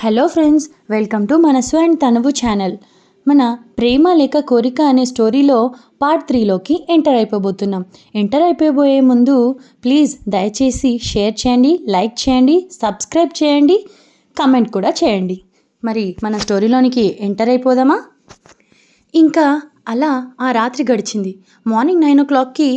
Hello friends, welcome to మనసు and తనువు channel. మన ప్రేమ లేక కోరిక అనే స్టోరీలో పార్ట్ 3లోకి ఎంటర్ అయిపోబోతున్నాం. ఎంటర్ అయిపోబోయే ముందు ప్లీజ్ దయచేసి షేర్ చేయండి, లైక్ చేయండి, సబ్స్క్రైబ్ చేయండి, కమెంట్ కూడా చేయండి. మరి మన స్టోరీలోనికి ఎంటర్ అయిపోదామా? ఇంకా అలా ఆ రాత్రి గడిచింది. మార్నింగ్ 9 o'clockకి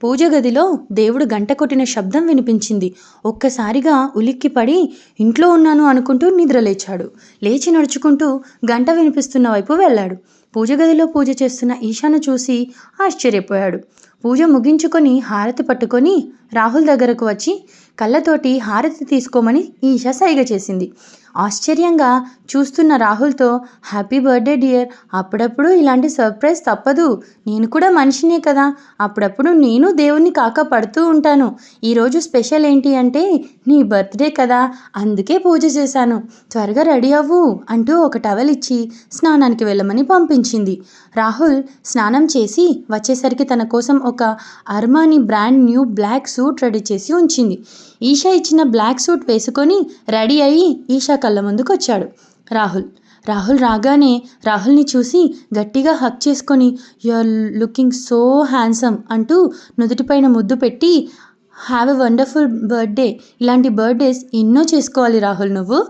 పూజ గదిలో దేవుడు గంట కొట్టిన శబ్దం వినిపించింది. ఒక్కసారిగా ఉలిక్కిపడి ఇంట్లో ఉన్నాను అనుకుంటూ నిద్రలేచాడు. లేచి నడుచుకుంటూ గంట వినిపిస్తున్న వైపు వెళ్ళాడు. పూజ గదిలో పూజ చేస్తున్న ఈశాను చూసి ఆశ్చర్యపోయాడు. పూజ ముగించుకొని హారతి పట్టుకొని రాహుల్ దగ్గరకు వచ్చి కళ్ళతోటి హారతి తీసుకోమని ఈషా సైగ చేసింది. ఆశ్చర్యంగా చూస్తున్న రాహుల్తో, హ్యాపీ బర్త్డే డియర్, అప్పుడప్పుడు ఇలాంటి సర్ప్రైజ్ తప్పదు, నేను కూడా మనిషినే కదా, అప్పుడప్పుడు నేను దేవుణ్ణి కాక పడుతూ ఉంటాను, ఈరోజు స్పెషల్ ఏంటి అంటే నీ బర్త్డే కదా, అందుకే పూజ చేశాను, త్వరగా రెడీ అవ్వు అంటూ ఒక టవల్ ఇచ్చి స్నానానికి వెళ్ళమని పంపించింది. రాహుల్ స్నానం చేసి వచ్చేసరికి తన కోసం ఒక Armani brand new black suit ready చేసి ఉంచింది. ఈషా ఇచ్చిన బ్లాక్ సూట్ వేసుకొని రెడీ అయ్యి ఈషా కళ్ళ ముందుకు వచ్చాడు రాహుల్ రాగానే రాహుల్ని చూసి గట్టిగా హక్ చేసుకొని, you are looking so handsome అంటూ నుదుటిపైన ముద్దు పెట్టి, హ్యావ్ ఎ వండర్ఫుల్ బర్త్డే, ఇలాంటి బర్త్డేస్ ఎన్నో చేసుకోవాలి రాహుల్ నువ్వు,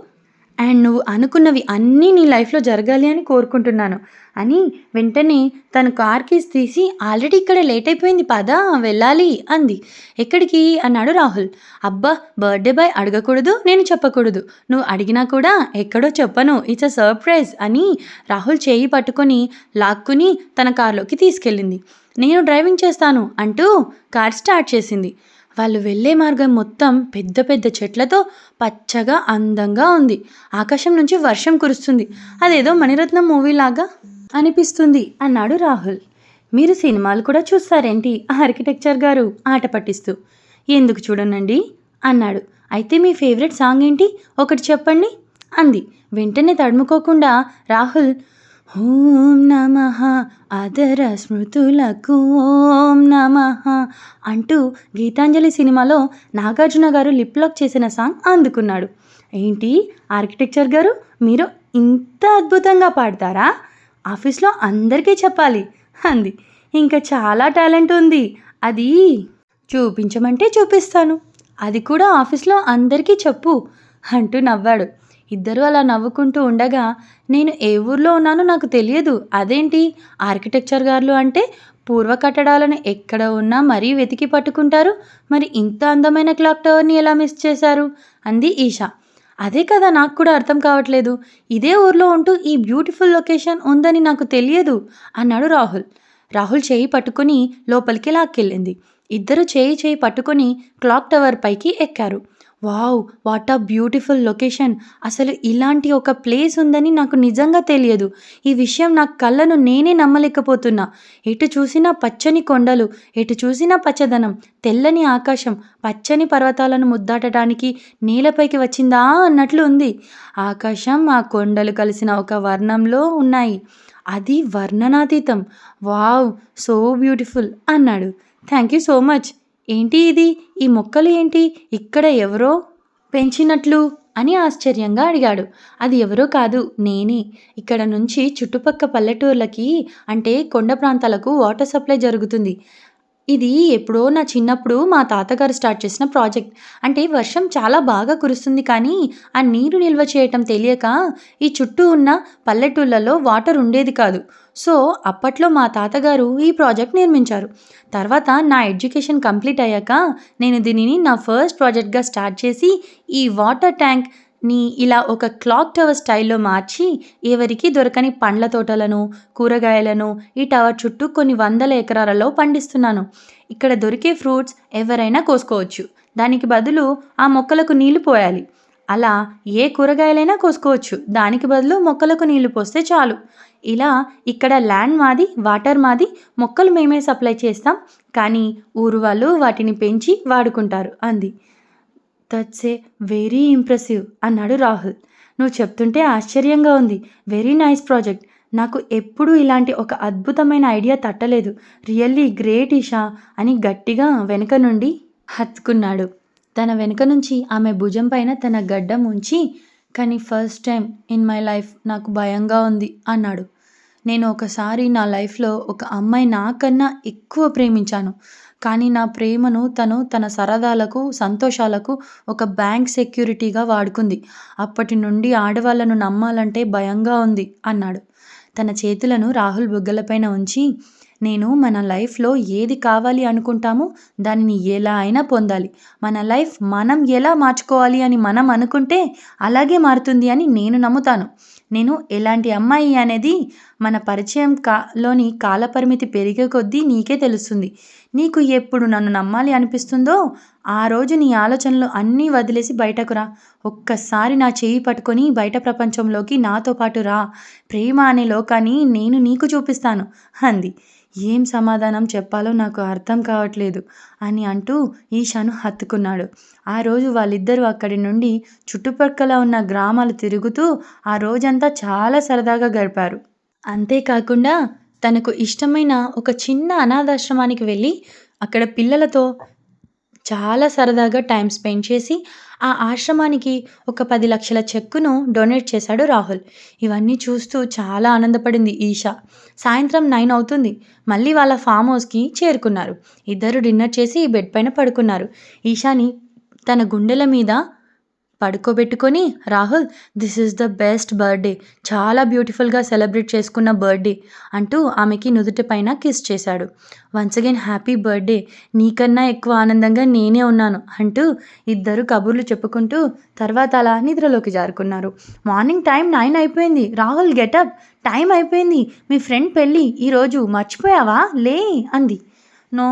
అండ్ నువ్వు అనుకున్నవి అన్నీ నీ లైఫ్లో జరగాలి అని కోరుకుంటున్నాను అని వెంటనే తన కార్ కీస్ తీసి, ఆల్రెడీ ఇక్కడ లేట్ అయిపోయింది పదా వెళ్ళాలి అంది. ఎక్కడికి అన్నాడు రాహుల్. అబ్బా, బర్త్డే బాయ్ అడగకూడదు, నేను చెప్పకూడదు, నువ్వు అడిగినా కూడా ఎక్కడో చెప్పను, ఇట్స్ అ సర్ప్రైజ్ అని రాహుల్ చేయి పట్టుకొని లాక్కుని తన కార్లోకి తీసుకెళ్ళింది. నేను డ్రైవింగ్ చేస్తాను అంటూ కార్ స్టార్ట్ చేసింది. వాళ్ళు వెళ్ళే మార్గం మొత్తం పెద్ద పెద్ద చెట్లతో పచ్చగా అందంగా ఉంది. ఆకాశం నుంచి వర్షం కురుస్తుంది. అదేదో మణిరత్నం మూవీలాగా అనిపిస్తుంది అన్నాడు రాహుల్. మీరు సినిమాలు కూడా చూస్తారేంటి ఆర్కిటెక్చర్ గారు ఆట పట్టిస్తూ. ఎందుకు చూడనండి అన్నాడు. అయితే మీ ఫేవరెట్ సాంగ్ ఏంటి, ఒకటి చెప్పండి అంది. వెంటనే తడుముకోకుండా రాహుల్, ఓం నమః అదర స్మృతులకు ఓం నమః అంటూ గీతాంజలి సినిమాలో నాగార్జున గారు లిప్ లాక్ చేసిన సాంగ్ అందుకున్నాడు. ఏంటి ఆర్కిటెక్చర్ గారు, మీరు ఇంత అద్భుతంగా పాడతారా, ఆఫీస్లో అందరికీ చెప్పాలి అంది. ఇంకా చాలా టాలెంట్ ఉంది, అది చూపించమంటే చూపిస్తాను, అది కూడా ఆఫీస్లో అందరికీ చెప్పు అంటూ నవ్వాడు. ఇద్దరు అలా నవ్వుకుంటూ ఉండగా, నేను ఏ ఊర్లో ఉన్నానో నాకు తెలియదు, అదేంటి ఆర్కిటెక్చర్ గారు అంటే పూర్వ కట్టడాలను ఎక్కడ ఉన్నా మరీ వెతికి పట్టుకుంటారు, మరి ఇంత అందమైన క్లాక్ టవర్ని ఎలా మిస్ చేశారు అంది ఈషా. అదే కదా నాకు కూడా అర్థం కావట్లేదు, ఇదే ఊర్లో ఉంటూ ఈ బ్యూటిఫుల్ లొకేషన్ ఉందని నాకు తెలియదు అన్నాడు రాహుల్ చేయి పట్టుకొని లోపలికి లాక్కెళ్ళింది. ఇద్దరు చేయి పట్టుకొని క్లాక్ టవర్ పైకి ఎక్కారు. వావ్, వాట్ ఆ బ్యూటిఫుల్ లొకేషన్, అసలు ఇలాంటి ఒక ప్లేస్ ఉందని నాకు నిజంగా తెలియదు, ఈ విషయం నా కళ్ళను నేనే నమ్మలేకపోతున్నా, ఎటు చూసినా పచ్చని కొండలు, ఎటు చూసినా పచ్చదనం, తెల్లని ఆకాశం, పచ్చని పర్వతాలను ముద్దాటడానికి నేలపైకి వచ్చిందా అన్నట్లు ఉంది, ఆకాశం ఆ కొండలు కలిసిన ఒక వర్ణంలో ఉన్నాయి, అది వర్ణనాతీతం, వావ్ సో బ్యూటిఫుల్ అన్నాడు. Thank you so much. ఏంటి ఇది, ఈ మొక్కలు ఏంటి ఇక్కడ ఎవరో పెంచినట్లు అని ఆశ్చర్యంగా అడిగాడు. అది ఎవరో కాదు, నేనే. ఇక్కడ నుంచి చుట్టుపక్క పల్లెటూర్లకి అంటే కొండ ప్రాంతాలకు వాటర్ సప్లై జరుగుతుంది. ఇది ఎప్పుడో నా చిన్నప్పుడు మా తాతగారు స్టార్ట్ చేసిన ప్రాజెక్ట్. అంటే వర్షం చాలా బాగా కురుస్తుంది కానీ ఆ నీరు నిల్వ చేయటం తెలియక ఈ చుట్టూ ఉన్న పల్లెటూళ్ళలో వాటర్ ఉండేది కాదు. సో అప్పట్లో మా తాతగారు ఈ ప్రాజెక్ట్ నిర్మించారు. తర్వాత నా ఎడ్యుకేషన్ కంప్లీట్ అయ్యాక నేను దీనిని నా ఫస్ట్ ప్రాజెక్ట్గా స్టార్ట్ చేసి ఈ వాటర్ ట్యాంక్ని ఇలా ఒక క్లాక్ టవర్ స్టైల్లో మార్చి ఎవరికి దొరకని పండ్ల తోటలను, కూరగాయలను ఈ టవర్ చుట్టూ కొన్ని వందల ఎకరాలలో పండిస్తున్నాను. ఇక్కడ దొరికే ఫ్రూట్స్ ఎవరైనా కోసుకోవచ్చు, దానికి బదులు ఆ మొక్కలకు నీళ్లు పోయాలి. అలా ఏ కూరగాయలైనా కోసుకోవచ్చు, దానికి బదులు మొక్కలకు నీళ్లు పోస్తే చాలు. ఇలా ఇక్కడ ల్యాండ్ మాది, వాటర్ మాది, మొక్కలు మేమే సప్లై చేస్తాం, కానీ ఊరు వాళ్ళు వాటిని పెంచి వాడుకుంటారు అంది. దట్స్ ఏ వెరీ ఇంప్రెసివ్ అన్నాడు రాహుల్. నువ్వు చెప్తుంటే ఆశ్చర్యంగా ఉంది, వెరీ నైస్ ప్రాజెక్ట్, నాకు ఎప్పుడూ ఇలాంటి ఒక అద్భుతమైన ఐడియా తట్టలేదు, రియల్లీ గ్రేట్ ఈషా అని గట్టిగా వెనుక నుండి హత్తుకున్నాడు. తన వెనుక నుంచి ఆమె భుజం పైన తన గడ్డం ఉంచి కానీ first time in my life నాకు భయంగా ఉంది అన్నాడు. నేను ఒకసారి నా లైఫ్లో ఒక అమ్మాయి నాకన్నా ఎక్కువ ప్రేమించాను. కానీ నా ప్రేమను తను తన సరదాలకు, సంతోషాలకు ఒక బ్యాంక్ సెక్యూరిటీగా వాడుకుంది. అప్పటి నుండి ఆడవాళ్ళను నమ్మాలంటే భయంగా ఉంది అన్నాడు. తన చేతులను రాహుల్ బుగ్గలపైన ఉంచి, నేను మన లైఫ్లో ఏది కావాలి అనుకుంటామో దానిని ఎలా అయినా పొందాలి. మన లైఫ్ మనం ఎలా మార్చుకోవాలి అని మనం అనుకుంటే అలాగే మారుతుంది అని నేను నమ్ముతాను. నేను ఎలాంటి అమ్మాయి అనేది మన పరిచయం లోని కాలపరిమితి పెరిగే కొద్దీ నీకే తెలుస్తుంది. నీకు ఎప్పుడు నన్ను నమ్మాలి అనిపిస్తుందో ఆ రోజు నీ ఆలోచనలు అన్నీ వదిలేసి బయటకు రా. ఒక్కసారి నా చేయి పట్టుకొని బయట ప్రపంచంలోకి నాతో పాటు రా. ప్రేమ అనే లోకాన్ని నేను నీకు చూపిస్తాను అంది. ఏం సమాధానం చెప్పాలో నాకు అర్థం కావట్లేదు అని అంటూ ఈషాను హత్తుకున్నాడు. ఆ రోజు వాళ్ళిద్దరూ అక్కడి నుండి చుట్టుపక్కల ఉన్న గ్రామాలు తిరుగుతూ ఆ రోజంతా చాలా సరదాగా గడిపారు. అంతేకాకుండా తనకు ఇష్టమైన ఒక చిన్న అనాథాశ్రమానికి వెళ్ళి అక్కడ పిల్లలతో చాలా సరదాగా టైం స్పెండ్ చేసి ఆ ఆశ్రమానికి ఒక 10 లక్షల చెక్కును డొనేట్ చేశాడు రాహుల్. ఇవన్నీ చూస్తూ చాలా ఆనందపడింది ఈషా. సాయంత్రం 9 అవుతుంది. మళ్ళీ వాళ్ళ ఫామ్ హౌస్కి చేరుకున్నారు. ఇద్దరు డిన్నర్ చేసి బెడ్ పైన పడుకున్నారు. ఈషాని తన గుండెల మీద పడుకోబెట్టుకొని, Rahul, this is the best birthday, చాలా బ్యూటిఫుల్గా సెలబ్రేట్ చేసుకున్న బర్త్డే అంటూ ఆమెకి నుదుటి పైన కిస్ చేశాడు. వన్స్ అగైన్ హ్యాపీ బర్త్డే, నీకన్నా ఎక్కువ ఆనందంగా నేనే ఉన్నాను అంటూ ఇద్దరు కబుర్లు చెప్పుకుంటూ తర్వాత అలా నిద్రలోకి జారుకున్నారు. మార్నింగ్ టైం 9 అయిపోయింది. రాహుల్, గెటప్, టైం అయిపోయింది, మీ ఫ్రెండ్ పెళ్ళి ఈరోజు, మర్చిపోయావా, లే అంది. నో,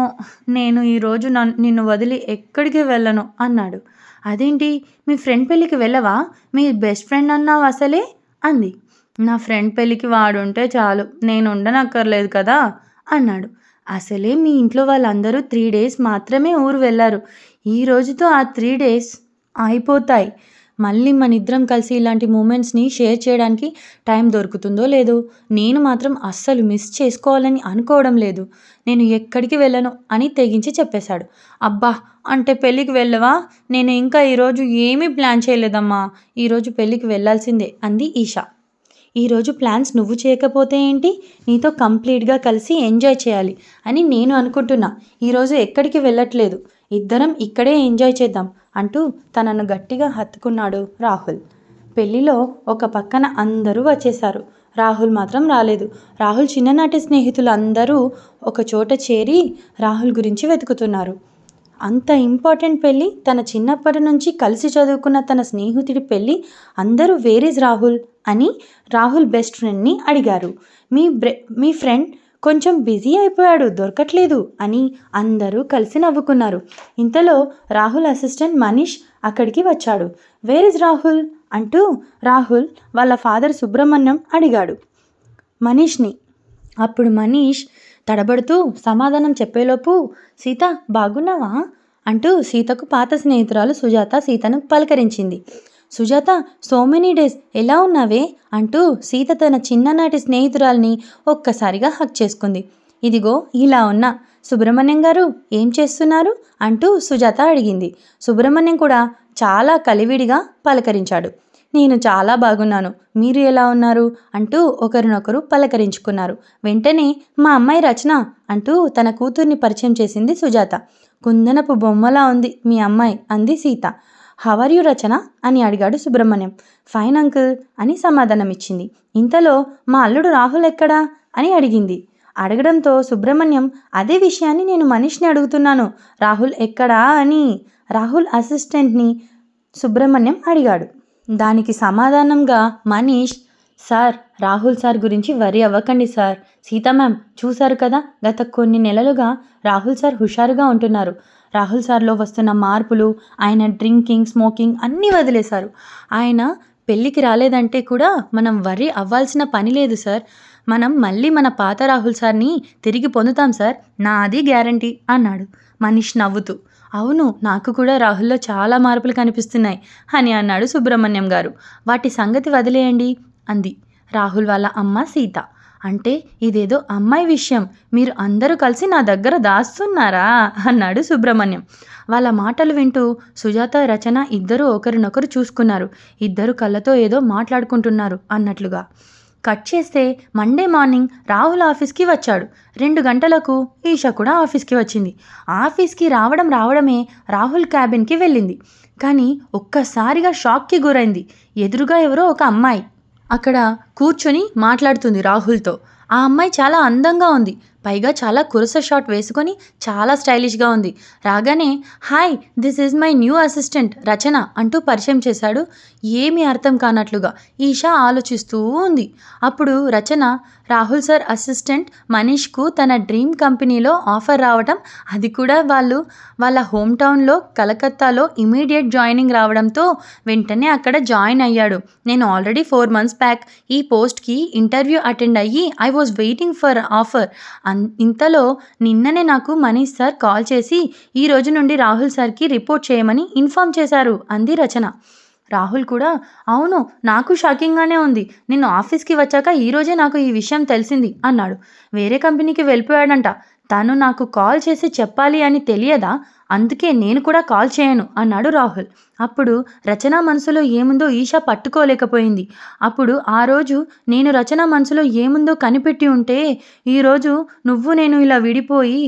నేను ఈరోజు నిన్ను వదిలి ఎక్కడికి వెళ్ళను అన్నాడు. అదేంటి, మీ ఫ్రెండ్ పెళ్ళికి వెళ్ళవా, మీ బెస్ట్ ఫ్రెండ్ అన్నావు అసలే అంది. నా ఫ్రెండ్ పెళ్ళికి వాడుంటే చాలు, నేను ఉండనక్కర్లేదు కదా అన్నాడు. అసలే మీ ఇంట్లో వాళ్ళందరూ 3 days మాత్రమే ఊరు వెళ్ళారు. ఈ రోజుతో ఆ 3 days అయిపోతాయి. మళ్ళీ మన ఇద్దరం కలిసి ఇలాంటి మూమెంట్స్ని షేర్ చేయడానికి టైం దొరుకుతుందో లేదో. నేను మాత్రం అస్సలు మిస్ చేసుకోవాలని అనుకోవడం లేదు. నేను ఎక్కడికి వెళ్ళను అని తెగించి చెప్పేశాడు. అబ్బా, అంటే పెళ్ళికి వెళ్ళవా? నేను ఇంకా ఈరోజు ఏమీ ప్లాన్ చేయలేదమ్మా, ఈరోజు పెళ్ళికి వెళ్ళాల్సిందే అంది ఈషా. ఈరోజు ప్లాన్స్ నువ్వు చేయకపోతే ఏంటి, నీతో కంప్లీట్గా కలిసి ఎంజాయ్ చేయాలి అని నేను అనుకుంటున్నా. ఈరోజు ఎక్కడికి వెళ్ళట్లేదు, ఇద్దరం ఇక్కడే ఎంజాయ్ చేద్దాం అంటూ తనను గట్టిగా హత్తుకున్నాడు రాహుల్. పెళ్లిలో ఒక పక్కన అందరూ వచ్చేశారు. రాహుల్ మాత్రం రాలేదు. రాహుల్ చిన్ననాటి స్నేహితులు అందరూ ఒక చోట చేరి రాహుల్ గురించి వెతుకుతున్నారు. అంత ఇంపార్టెంట్ పెళ్ళి, తన చిన్నప్పటి నుంచి కలిసి చదువుకున్న తన స్నేహితుడి పెళ్ళి, అందరూ వేర్ ఈజ్ రాహుల్ అని రాహుల్ బెస్ట్ ఫ్రెండ్ని అడిగారు. మీ ఫ్రెండ్ కొంచెం బిజీ అయిపోయాడు, దొరకట్లేదు అని అందరూ కలిసి నవ్వుకున్నారు. ఇంతలో రాహుల్ అసిస్టెంట్ మనీష్ అక్కడికి వచ్చాడు. వేర్ ఇస్ రాహుల్ అంటూ రాహుల్ వాళ్ళ ఫాదర్ సుబ్రహ్మణ్యం అడిగాడు మనీష్ని. అప్పుడు మనీష్ తడబడుతూ సమాధానం చెప్పేలోపు, సీత, బాగున్నావా అంటూ సీతకు పాత స్నేహితురాలు సుజాత సీతను పలకరించింది. సుజాత, సో మెనీ డేస్, ఎలా ఉన్నావే అంటూ సీత తన చిన్ననాటి స్నేహితురాల్ని ఒక్కసారిగా హక్ చేసుకుంది. ఇదిగో ఇలా ఉన్నా. సుబ్రహ్మణ్యం గారు ఏం చేస్తున్నారు అంటూ సుజాత అడిగింది. సుబ్రహ్మణ్యం కూడా చాలా కలివిడిగా పలకరించాడు. నేను చాలా బాగున్నాను, మీరు ఎలా ఉన్నారు అంటూ ఒకరినొకరు పలకరించుకున్నారు. వెంటనే మా అమ్మాయి రచన అంటూ తన కూతుర్ని పరిచయం చేసింది సుజాత. కుందనపు బొమ్మలా ఉంది మీ అమ్మాయి అంది సీత. హవర్ యు రచన అని అడిగాడు సుబ్రహ్మణ్యం. ఫైన్ అంకుల్ అని సమాధానం ఇచ్చింది. ఇంతలో మా అల్లుడు రాహుల్ ఎక్కడా అని అడిగింది. అడగడంతో సుబ్రహ్మణ్యం, అదే విషయాన్ని నేను మనీష్ని అడుగుతున్నాను, రాహుల్ ఎక్కడా అని రాహుల్ అసిస్టెంట్ని సుబ్రహ్మణ్యం అడిగాడు. దానికి సమాధానంగా మనీష్, సార్, రాహుల్ సార్ గురించి వరి అవ్వకండి సార్. సీతా మ్యామ్ చూశారు కదా, గత కొన్ని నెలలుగా రాహుల్ సార్ హుషారుగా ఉంటున్నారు. రాహుల్ సార్లో వస్తున్న మార్పులు, ఆయన డ్రింకింగ్, స్మోకింగ్ అన్నీ వదిలేశారు. ఆయన పెళ్ళికి రాలేదంటే కూడా మనం వరి అవ్వాల్సిన పని లేదు సార్. మనం మళ్ళీ మన పాత రాహుల్ సార్ని తిరిగి పొందుతాం సార్, నాది గ్యారంటీ అన్నాడు మనీష్ నవ్వుతూ. అవును, నాకు కూడా రాహుల్లో చాలా మార్పులు కనిపిస్తున్నాయి అని అన్నాడు సుబ్రహ్మణ్యం గారు. వాటి సంగతి వదిలేయండి అంది రాహుల్ వాళ్ళ అమ్మ సీత. అంటే ఇదేదో అమ్మాయి విషయం మీరు అందరూ కలిసి నా దగ్గర దాస్తున్నారా అన్నాడు సుబ్రహ్మణ్యం. వాళ్ళ మాటలు వింటూ సుజాత, రచన ఇద్దరూ ఒకరినొకరు చూసుకున్నారు. ఇద్దరు కళ్ళతో ఏదో మాట్లాడుకుంటున్నారు అన్నట్లుగా. కట్ చేస్తే మండే మార్నింగ్ రాహుల్ ఆఫీస్కి వచ్చాడు. 2 గంటలకు ఈషా కూడా ఆఫీస్కి వచ్చింది. ఆఫీస్కి రావడమే రాహుల్ క్యాబిన్కి వెళ్ళింది. కానీ ఒక్కసారిగా షాక్కి గురైంది. ఎదురుగా ఎవరో ఒక అమ్మాయి అక్కడ కూర్చొని మాట్లాడుతుంది రాహుల్తో. ఆ అమ్మాయి చాలా అందంగా ఉంది. పైగా చాలా కురస షాట్ వేసుకొని చాలా స్టైలిష్గా ఉంది. రాగానే hi, this is my new assistant Rachana అంటూ పరిచయం చేశాడు. ఏమీ అర్థం కానట్లుగా ఈషా ఆలోచిస్తూ ఉంది. అప్పుడు రచన, రాహుల్ సార్ అసిస్టెంట్ మనీష్కు తన డ్రీమ్ కంపెనీలో ఆఫర్ రావడం, అది కూడా వాళ్ళ హోమ్ టౌన్లో కలకత్తాలో ఇమీడియట్ జాయినింగ్ రావడంతో వెంటనే అక్కడ జాయిన్ అయ్యాడు. నేను ఆల్రెడీ 4 months బ్యాక్ ఈ పోస్ట్కి ఇంటర్వ్యూ అటెండ్ అయ్యి I was waiting for offer. ఇంతలో నిన్ననే నాకు మనీష్ సార్ కాల్ చేసి ఈ రోజు నుండి రాహుల్ సార్కి రిపోర్ట్ చేయమని ఇన్ఫామ్ చేశారు అంది రచన. రాహుల్ కూడా అవును, నాకు షాకింగ్గానే ఉంది. నిన్ను ఆఫీస్కి వచ్చాక ఈరోజే నాకు ఈ విషయం తెలిసింది అన్నాడు. వేరే కంపెనీకి వెళ్ళిపోయాడంట. తను నాకు కాల్ చేసి చెప్పాలి అని తెలియదా? అందుకే నేను కూడా కాల్ చేయను అన్నాడు రాహుల్. అప్పుడు రచన మనసులో ఏముందో ఈషా పట్టుకోలేకపోయింది. అప్పుడు ఆ రోజు నేను రచన మనసులో ఏముందో కనిపెట్టి ఉంటే ఈరోజు నువ్వు నేను ఇలా విడిపోయి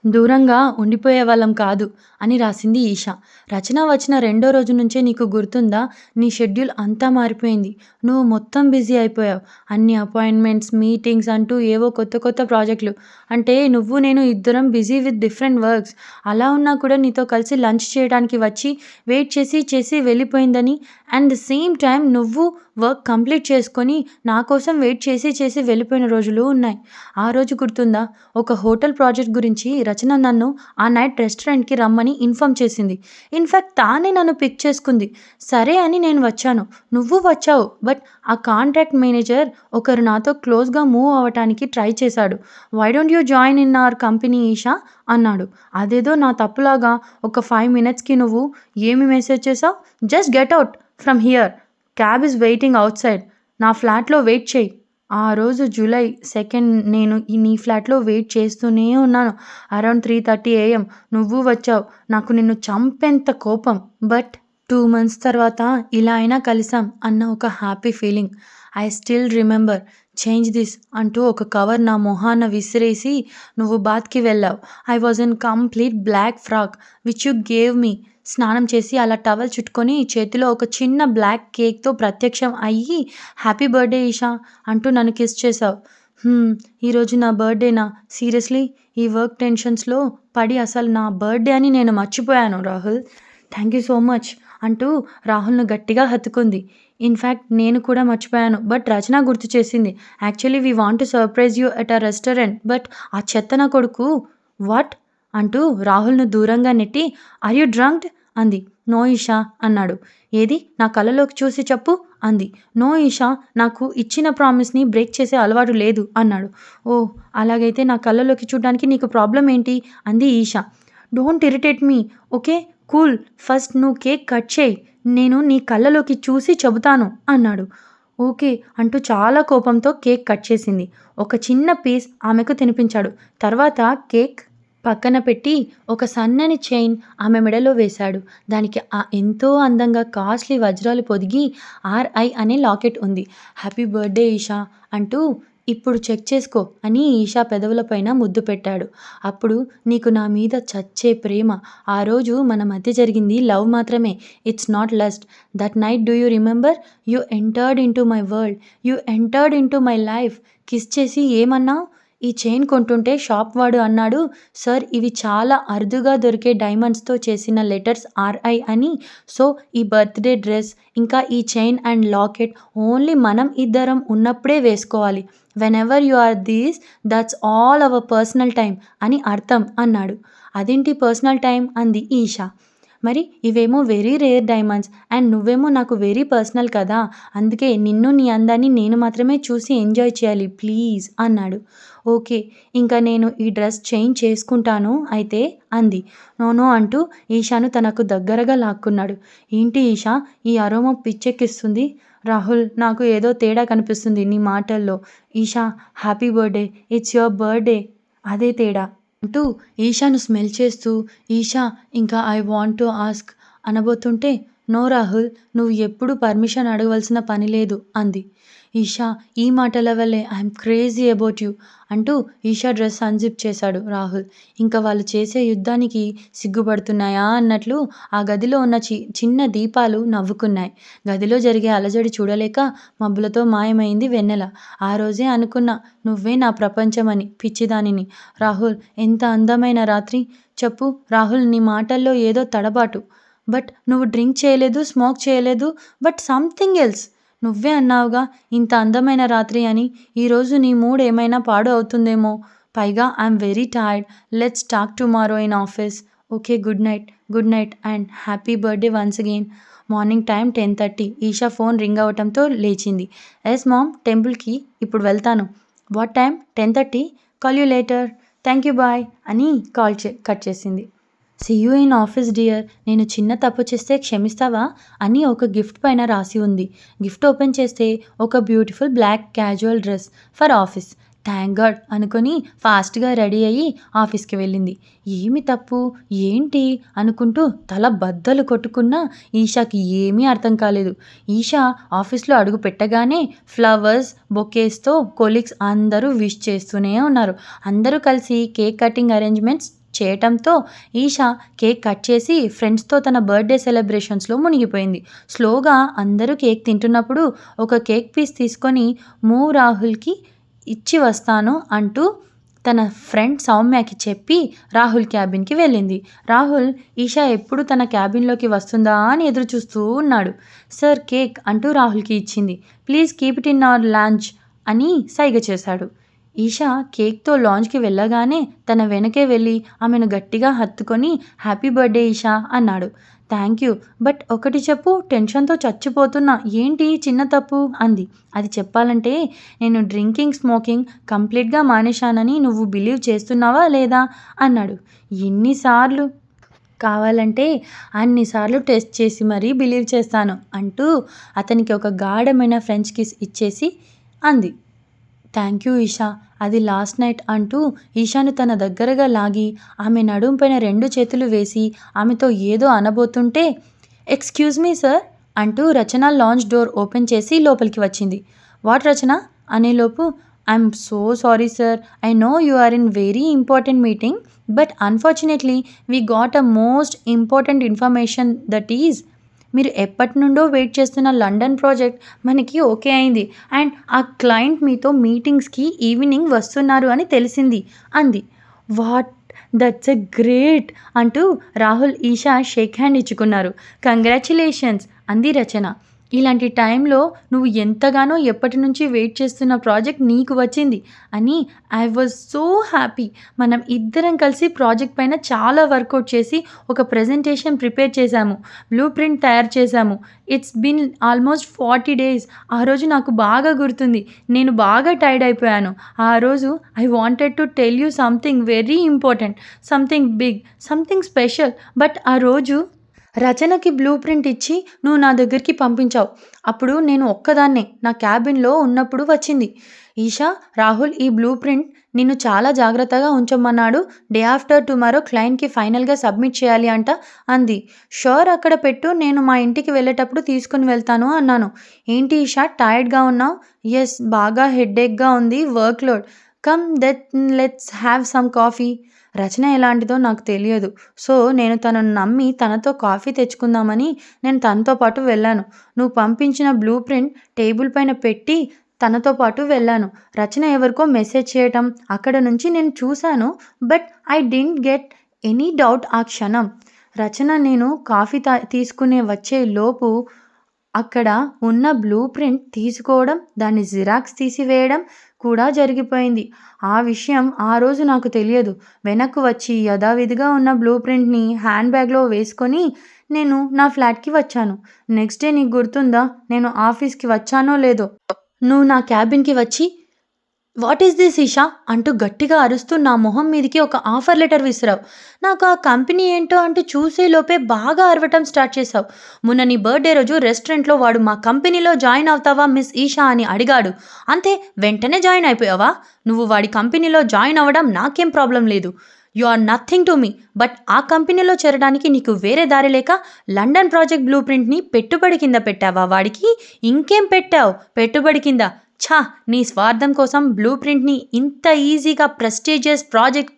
దూరంగా ఉండిపోయే వాళ్ళం కాదు అని రాసింది ఈషా. రచన వచ్చిన 2వ రోజు నుంచే నీకు గుర్తుందా, నీ షెడ్యూల్ అంతా మారిపోయింది. నువ్వు మొత్తం బిజీ అయిపోయావు. అన్ని అపాయింట్మెంట్స్, మీటింగ్స్ అంటూ ఏవో కొత్త ప్రాజెక్టులు. అంటే నువ్వు నేను ఇద్దరం బిజీ విత్ డిఫరెంట్ వర్క్స్. అలా ఉన్నా కూడా నీతో కలిసి లంచ్ చేయడానికి వచ్చి వెయిట్ చేసి వెళ్ళిపోయిందని, అండ్ ద సేమ్ టైం నువ్వు వర్క్ కంప్లీట్ చేసుకొని నా కోసం వెయిట్ చేసి వెళ్ళిపోయిన రోజులు ఉన్నాయి. ఆ రోజు గుర్తుందా? ఒక హోటల్ ప్రాజెక్ట్ గురించి రచన నన్ను ఆ నైట్ రెస్టారెంట్కి రమ్మని ఇన్ఫామ్ చేసింది. ఇన్ఫ్యాక్ట్ తానే నన్ను పిక్ చేసుకుంది. సరే అని నేను వచ్చాను, నువ్వు వచ్చావు. బట్ ఆ కాంట్రాక్ట్ మేనేజర్ ఒకరు నాతో క్లోజ్గా మూవ్ అవ్వటానికి ట్రై చేశాడు. Why don't you join in our company Esha అన్నాడు. అదేదో నా తప్పులాగా ఒక 5 minutesకి నువ్వు ఏమి మెసేజ్ చేసావు? Just get out from here, cab is waiting out side, నా ఫ్లాట్లో వెయిట్ చేయి. ఆ రోజు July 2 నేను నీ ఫ్లాట్లో వెయిట్ చేస్తూనే ఉన్నాను. అరౌండ్ 3:30 AM నువ్వు వచ్చావు. నాకు నిన్ను చంపేంత కోపం. బట్ 2 months తర్వాత ఇలా అయినా కలిసాం అన్న ఒక happy feeling. I still remember. Change this అంటూ ఒక కవర్ నా మొహాన విసిరేసి నువ్వు బాత్కి వెళ్ళావు. I was in complete black frock which you gave me. స్నానం చేసి అలా టవల్ చుట్టుకొని చేతిలో ఒక చిన్న బ్లాక్ కేక్తో ప్రత్యక్షం అయ్యి హ్యాపీ బర్త్డే ఈషా అంటూ నన్ను కిస్ చేశావు. ఈరోజు నా బర్త్డేనా? సీరియస్లీ ఈ వర్క్ టెన్షన్స్లో పడి అసలు నా బర్త్డే అని నేను మర్చిపోయాను Rahul. Thank you so much అంటూ రాహుల్ను గట్టిగా హత్తుకుంది. ఇన్ఫ్యాక్ట్ నేను కూడా మర్చిపోయాను. బట్ రచన గుర్తు చేసింది. Actually we want to surprise you at a restaurant. But ఆ చెత్త నా కొడుకు వాట్ అంటూ రాహుల్ను దూరంగా నెట్టి ఆర్ యూ డ్రంక్డ్ అంది. నో ఈషా అన్నాడు. ఏది నా కళ్ళలోకి చూసి చెప్పు అంది. నో ఈషా, నాకు ఇచ్చిన ప్రామిస్ని బ్రేక్ చేసే అలవాటు లేదు అన్నాడు. ఓ అలాగైతే నా కళ్ళలోకి చూడడానికి నీకు ప్రాబ్లం ఏంటి అంది Esha. Don't irritate me, okay cool. First నువ్వు కేక్ కట్ చేయి, నేను నీ కళ్ళలోకి చూసి చెబుతాను అన్నాడు. ఓకే అంటూ చాలా కోపంతో కేక్ కట్ చేసింది. ఒక చిన్న పీస్ ఆమెకు తినిపించాడు. తర్వాత కేక్ పక్కన పెట్టి ఒక సన్నని చైన్ ఆమె మెడలో వేశాడు. దానికి ఎంతో అందంగా కాస్ట్లీ వజ్రాలు పొదిగి RI అనే లాకెట్ ఉంది. హ్యాపీ బర్త్డే ఈషా అంటూ ఇప్పుడు చెక్ చేసుకో అని ఈషా పెదవులపైన ముద్దు పెట్టాడు. అప్పుడు నీకు నా మీద చచ్చే ప్రేమ. ఆ రోజు మన మధ్య జరిగింది లవ్ మాత్రమే, it's not lust. That night do you remember? You entered in to my world, you entered in to my life. Kiss చేసి ఏమన్నావు? ఈ చైన్ కొంటుంటే షాప్ వాడు అన్నాడు, సార్ ఇవి చాలా అరుదుగా దొరికే డైమండ్స్తో చేసిన లెటర్స్ RI అని. సో ఈ బర్త్డే డ్రెస్ ఇంకా ఈ చైన్ అండ్ లాకెట్ ఓన్లీ మనం ఇద్దరం ఉన్నప్పుడే వేసుకోవాలి. Whenever you are these, that's all our personal time అని అర్థం అన్నాడు. అదేంటి పర్సనల్ టైం అంది ఈషా. మరి ఇవేమో వెరీ రేర్ డైమండ్స్ అండ్ నువ్వేమో నాకు వెరీ పర్సనల్ కదా, అందుకే నిన్ను నీ అందాన్ని నేను మాత్రమే చూసి ఎంజాయ్ చేయాలి ప్లీజ్ అన్నాడు. ఓకే ఇంకా నేను ఈ డ్రెస్ చేంజ్ చేసుకుంటాను అయితే అంది. నోనో అంటూ ఈషాను తనకు దగ్గరగా లాక్కున్నాడు. ఏంటి ఈషా ఈ అరోమా పిచ్చెక్కిస్తుంది? రాహుల్ నాకు ఏదో తేడా కనిపిస్తుంది నీ మాటల్లో. Eesha happy birthday, it's your birthday. అదే తేడా అంటూ ఈషాను స్మెల్ చేస్తూ ఈషా ఇంకా ఐ వాంట్ టు ఆస్క్ అనబోతుంటే నో రాహుల్, నువ్వు ఎప్పుడు పర్మిషన్ అడగవలసిన పని లేదు అంది. ఈషా ఈ మాటల వల్లే ఐఎమ్ క్రేజీ అబౌట్ యూ అంటూ ఈషా డ్రెస్ అన్జిప్ చేశాడు రాహుల్. ఇంకా వాళ్ళు చేసే యుద్ధానికి సిగ్గుపడుతున్నాయా అన్నట్లు ఆ గదిలో ఉన్న చిన్న దీపాలు నవ్వుకున్నాయి. గదిలో జరిగే అలజడి చూడలేక మబ్బులతో మాయమైంది వెన్నెల. ఆ రోజే అనుకున్నా నువ్వే నా ప్రపంచమని, పిచ్చిదానిని. రాహుల్ ఎంత అందమైన రాత్రి. చెప్పు రాహుల్, నీ మాటల్లో ఏదో తడబాటు. బట్ నువ్వు డ్రింక్ చేయలేదు, స్మోక్ చేయలేదు, బట్ సంథింగ్ ఎల్స్. నువ్వే అన్నావుగా ఇంత అందమైన రాత్రి అని. ఈరోజు నీ మూడ్ ఏమైనా పాడు అవుతుందేమో. పైగా I'm very tired. Let's talk tomorrow in office. Okay, good night. Good night and happy birthday once again. Morning time 10:30. Eesha phone ring అవటంతో లేచింది. ఎస్ మామ్, టెంపుల్కి ఇప్పుడు వెళ్తాను. What time? 10:30. Call you later. Thank you, bye అని cut చేసింది. See you in office dear. నేను చిన్న తప్పు చేస్తే క్షమిస్తావా అని ఒక గిఫ్ట్ పైన రాసి ఉంది. గిఫ్ట్ ఓపెన్ చేస్తే ఒక beautiful black casual dress for office. Thank God అనుకొని ఫాస్ట్గా రెడీ అయ్యి ఆఫీస్కి వెళ్ళింది. ఏమి తప్పు ఏంటి అనుకుంటూ తల బద్దలు కొట్టుకున్నా ఈషాకి ఏమీ అర్థం కాలేదు. ఈషా ఆఫీస్లో అడుగు పెట్టగానే ఫ్లవర్స్, బొకేస్తో కొలీగ్స్ అందరూ విష్ చేస్తూనే ఉన్నారు. అందరూ కలిసి కేక్ కటింగ్ అరేంజ్మెంట్స్ చేయటంతో ఈషా కేక్ కట్ చేసి ఫ్రెండ్స్తో తన బర్త్డే సెలబ్రేషన్స్లో మునిగిపోయింది. స్లోగా అందరూ కేక్ తింటున్నప్పుడు ఒక కేక్ పీస్ తీసుకొని మూవ్ రాహుల్కి ఇచ్చి వస్తాను అంటూ తన ఫ్రెండ్ సౌమ్యకి చెప్పి రాహుల్ క్యాబిన్కి వెళ్ళింది. రాహుల్ ఈషా ఎప్పుడు తన క్యాబిన్లోకి వస్తుందా అని ఎదురు చూస్తూ ఉన్నాడు. సార్ కేక్ అంటూ రాహుల్కి ఇచ్చింది. Please keep it in our lunch అని సైగ చేశాడు. ఈషా కేక్తో లాంజ్కి వెళ్ళగానే తన వెనకే వెళ్ళి ఆమెను గట్టిగా హత్తుకొని హ్యాపీ బర్త్డే ఈషా అన్నాడు. థ్యాంక్ యూ, బట్ ఒకటి చెప్పు, టెన్షన్తో చచ్చిపోతున్నా. ఏంటి చిన్న తప్పు అంది. అది చెప్పాలంటే నేను డ్రింకింగ్, స్మోకింగ్ కంప్లీట్గా మానేశానని నువ్వు బిలీవ్ చేస్తున్నావా లేదా అన్నాడు. ఎన్నిసార్లు కావాలంటే అన్నిసార్లు టెస్ట్ చేసి మరీ బిలీవ్ చేస్తాను అంటూ అతనికి ఒక గాఢమైన ఫ్రెంచ్ కిస్ ఇచ్చేసి అంది. థ్యాంక్ యూ ఈషా, అది లాస్ట్ నైట్ అంటూ ఈషాను తన దగ్గరగా లాగి ఆమె నడుం పైన 2 చేతులు వేసి ఆమెతో ఏదో అనబోతుంటే ఎక్స్క్యూజ్ మీ సార్ అంటూ రచన లాంజ్ డోర్ ఓపెన్ చేసి లోపలికి వచ్చింది. వాట్ రచన అనేలోపు I'm so sorry sir, I know you are in very important meeting, but unfortunately we got a most important information that is మీరు ఎప్పటి నుండో వెయిట్ చేస్తున్న లండన్ ప్రాజెక్ట్ మనకి ఓకే అయింది అండ్ ఆ క్లయింట్ మీతో మీటింగ్స్కి ఈవినింగ్ వస్తున్నారు అని తెలిసింది అంది. వాట్, దట్స్ ఎ గ్రేట్ అంటూ రాహుల్ ఈషా షేక్ హ్యాండ్ ఇచ్చుకున్నారు. కంగ్రాచులేషన్స్ అంది రచన. ఇలాంటి టైంలో నువ్వు ఎంతగానో ఎప్పటి నుంచి వెయిట్ చేస్తున్న ప్రాజెక్ట్ నీకు వచ్చింది అని ఐ వాజ్ సో హ్యాపీ. మనం ఇద్దరం కలిసి ప్రాజెక్ట్ పైన చాలా వర్కౌట్ చేసి ఒక ప్రజెంటేషన్ ప్రిపేర్ చేశాము, బ్లూ ప్రింట్ తయారు చేశాము. It's been almost 40 days. ఆ రోజు నాకు బాగా గుర్తుంది. నేను బాగా టైర్డ్ అయిపోయాను. ఆ రోజు I wanted to tell you something very important, something big, something special. But ఆ రోజు రచనకి బ్లూ ప్రింట్ ఇచ్చి నువ్వు నా దగ్గరికి పంపించావు. అప్పుడు నేను ఒక్కదాన్నే నా క్యాబిన్లో ఉన్నప్పుడు వచ్చింది. ఈషా, రాహుల్ ఈ బ్లూ ప్రింట్ నిన్ను చాలా జాగ్రత్తగా ఉంచమన్నాడు. డే ఆఫ్టర్ టుమారో క్లయింట్కి ఫైనల్గా సబ్మిట్ చేయాలి అంట అంది. షూర్, అక్కడ పెట్టు, నేను మా ఇంటికి వెళ్ళేటప్పుడు తీసుకుని వెళ్తాను అన్నాను. ఏంటి ఈషా టైర్డ్గా ఉన్నావు? ఎస్, బాగా హెడ్ఏక్గా ఉంది, work load. Come let's have some coffee. Rachana ఎలాంటిదో నాకు తెలియదు. సో నేను తనను నమ్మి తనతో కాఫీ తెచ్చుకుందామని నేను తనతో పాటు వెళ్ళాను. నువ్వు పంపించిన బ్లూ ప్రింట్ టేబుల్ పైన పెట్టి తనతో పాటు వెళ్ళాను. రచన ఎవరికో మెసేజ్ చేయటం అక్కడ నుంచి నేను చూశాను. But I didn't get any doubt ఆ క్షణం. రచన నేను కాఫీ తీసుకునే వచ్చే లోపు అక్కడ ఉన్న బ్లూ ప్రింట్ తీసుకోవడం, దాన్ని జిరాక్స్ తీసివేయడం కూడా జరిగిపోయింది. ఆ విషయం ఆ రోజు నాకు తెలియదు. వెనక్కు వచ్చి యథావిధిగా ఉన్న బ్లూ ప్రింట్ని హ్యాండ్ బ్యాగ్లో వేసుకొని నేను నా ఫ్లాట్కి వచ్చాను. నెక్స్ట్ డే నీకు గుర్తుందా నేను ఆఫీస్కి వచ్చానో లేదో? నువ్వు నా క్యాబిన్కి వచ్చి వాట్ ఈస్ దిస్ ఈషా అంటూ గట్టిగా అరుస్తూ నా మొహం మీదకి ఒక ఆఫర్ లెటర్ విసిరావు. నాకు ఆ కంపెనీ ఏంటో అంటూ చూసేలోపే బాగా అరవటం స్టార్ట్ చేశావు. మొన్న నీ బర్త్డే రోజు రెస్టారెంట్లో వాడు మా కంపెనీలో జాయిన్ అవుతావా మిస్ ఈషా అని అడిగాడు. అంతే, వెంటనే జాయిన్ అయిపోయావా? నువ్వు వాడి కంపెనీలో జాయిన్ అవ్వడం నాకేం ప్రాబ్లం లేదు. You are nothing to me. But ఆ కంపెనీలో చేరడానికి నీకు వేరే దారి లేక లండన్ ప్రాజెక్ట్ బ్లూ ప్రింట్ని పెట్టుబడి కింద పెట్టావా వాడికి? ఇంకేం పెట్టావు పెట్టుబడి కింద? ఛా! నీ స్వార్థం కోసం బ్లూ ప్రింట్‌ని ఇంత ఈజీగా ప్రెస్టీజియస్ ప్రాజెక్ట్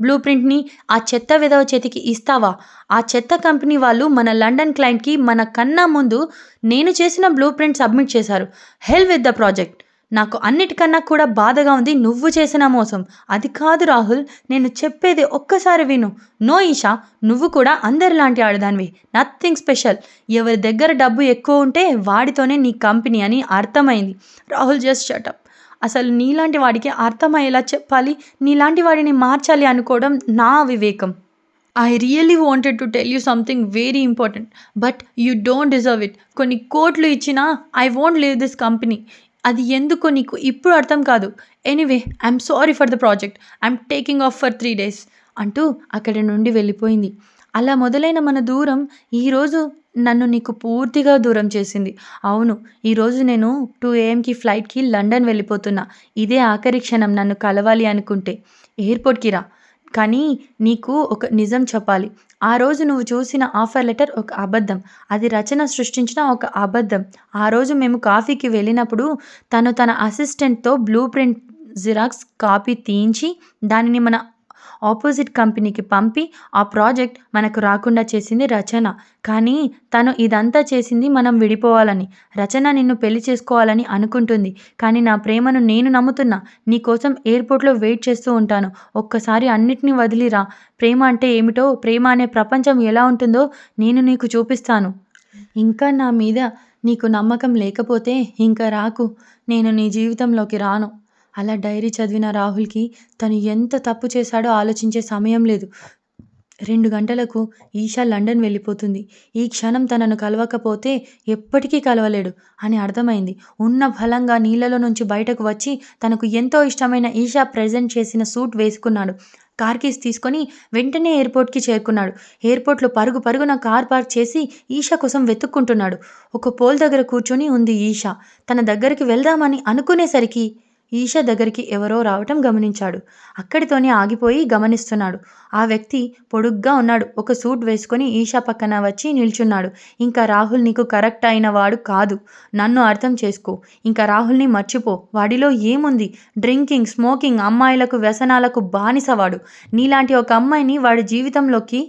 బ్లూ ప్రింట్‌ని ఆ చెత్త వెధవ చేతికి ఇస్తావా? ఆ చెత్త కంపెనీ వాళ్ళు మన లండన్ క్లయింట్‌కి మన కన్నా ముందు నేను చేసిన బ్లూ ప్రింట్ సబ్మిట్ చేశారు. హెల్ విత్ ద ప్రాజెక్ట్. నాకు అన్నిటికన్నా కూడా బాధగా ఉంది నువ్వు చేసిన మోసం. అది కాదు రాహుల్, నేను చెప్పేది ఒక్కసారి విను. నో ఈషా, నువ్వు కూడా అందరిలాంటి ఆడదానివి. Nothing special. ఎవరి దగ్గర డబ్బు ఎక్కువ ఉంటే వాడితోనే నీ కంపెనీ అని అర్థమైంది. Rahul just shut up. అసలు నీలాంటి వాడికి అర్థమయ్యేలా చెప్పాలి, నీలాంటి వాడిని మార్చాలి అనుకోవడం నా వివేకం. I really wanted to tell you something very important but you don't deserve it. కొన్ని కోట్లు ఇచ్చినా I won't leave this company. అది ఎందుకో నీకు ఇప్పుడు అర్థం కాదు. Anyway, I'm sorry for the project. I'm taking of for 3 days అంటూ అక్కడి నుండి వెళ్ళిపోయింది. అలా మొదలైన మన దూరం ఈరోజు నన్ను నీకు పూర్తిగా దూరం చేసింది. అవును, ఈరోజు నేను 2 AM ఫ్లైట్‌కి లండన్ వెళ్ళిపోతున్నా. ఇదే ఆఖరి క్షణం నన్ను కలవాలి అనుకుంటే. ఎయిర్‌పోర్ట్‌కి రా. కానీ నీకు ఒక నిజం చెప్పాలి. ఆ రోజు నువ్వు చూసిన ఆఫర్ లెటర్ ఒక అబద్ధం. అది రచన సృష్టించిన ఒక అబద్ధం. ఆ రోజు మేము కాఫీకి వెళ్ళినప్పుడు తను తన అసిస్టెంట్‌తో బ్లూ ప్రింట్ జిరాక్స్ కాపీ తీయించి దానిని మన ఆపోజిట్ కంపెనీకి పంపి ఆ ప్రాజెక్ట్ మనకు రాకుండా చేసింది రచన. కానీ తను ఇదంతా చేసింది మనం విడిపోవాలని. రచన నిన్ను పెళ్లి చేసుకోవాలని అనుకుంటుంది. కానీ నా ప్రేమను నేను నమ్ముతున్నా. నీకోసం ఎయిర్‌పోర్ట్‌లో వెయిట్ చేస్తూ ఉంటాను. ఒక్కసారి అన్నిటిని వదిలిరా. ప్రేమ అంటే ఏమిటో, ప్రేమ అనే ప్రపంచం ఎలా ఉంటుందో నేను నీకు చూపిస్తాను. ఇంకా నా మీద నీకు నమ్మకం లేకపోతే ఇంక రాకు. నేను నీ జీవితంలోకి రాను. అలా డైరీ చదివిన రాహుల్‌కి తను ఎంత తప్పు చేశాడో ఆలోచించే సమయం లేదు. 2 గంటలకు ఈషా లండన్ వెళ్ళిపోతుంది. ఈ క్షణం తనను కలవకపోతే ఎప్పటికీ కలవలేడు అని అర్థమైంది. ఉన్న బలంగా నీళ్లలో నుంచి బయటకు వచ్చి తనకు ఎంతో ఇష్టమైన ఈషా ప్రెజెంట్ చేసిన సూట్ వేసుకున్నాడు. కార్ కీస్ తీసుకొని వెంటనే ఎయిర్‌పోర్ట్‌కి చేరుకున్నాడు. ఎయిర్‌పోర్ట్‌లో పరుగు పరుగున కార్ పార్క్ చేసి ఈషా కోసం వెతుక్కుంటున్నాడు. ఒక పోల్ దగ్గర కూర్చొని ఉంది ఈషా. తన దగ్గరికి వెళ్దామని అనుకునేసరికి ఈషా దగ్గరికి ఎవరో రావటం గమనించాడు. అక్కడితోనే ఆగిపోయి గమనిస్తున్నాడు. ఆ వ్యక్తి పొడుగ్గా ఉన్నాడు. ఒక సూట్ వేసుకొని ఈషా పక్కన వచ్చి నిల్చున్నాడు. ఇంకా రాహుల్ నీకు కరెక్ట్ అయిన వాడు కాదు. నన్ను అర్థం చేసుకో. ఇంకా రాహుల్‌ని మర్చిపో. వాడిలో ఏముంది? డ్రింకింగ్, స్మోకింగ్, అమ్మాయిలకు వ్యసనాలకు బానిసవాడు. నీలాంటి ఒక అమ్మాయిని వాడి జీవితంలోకి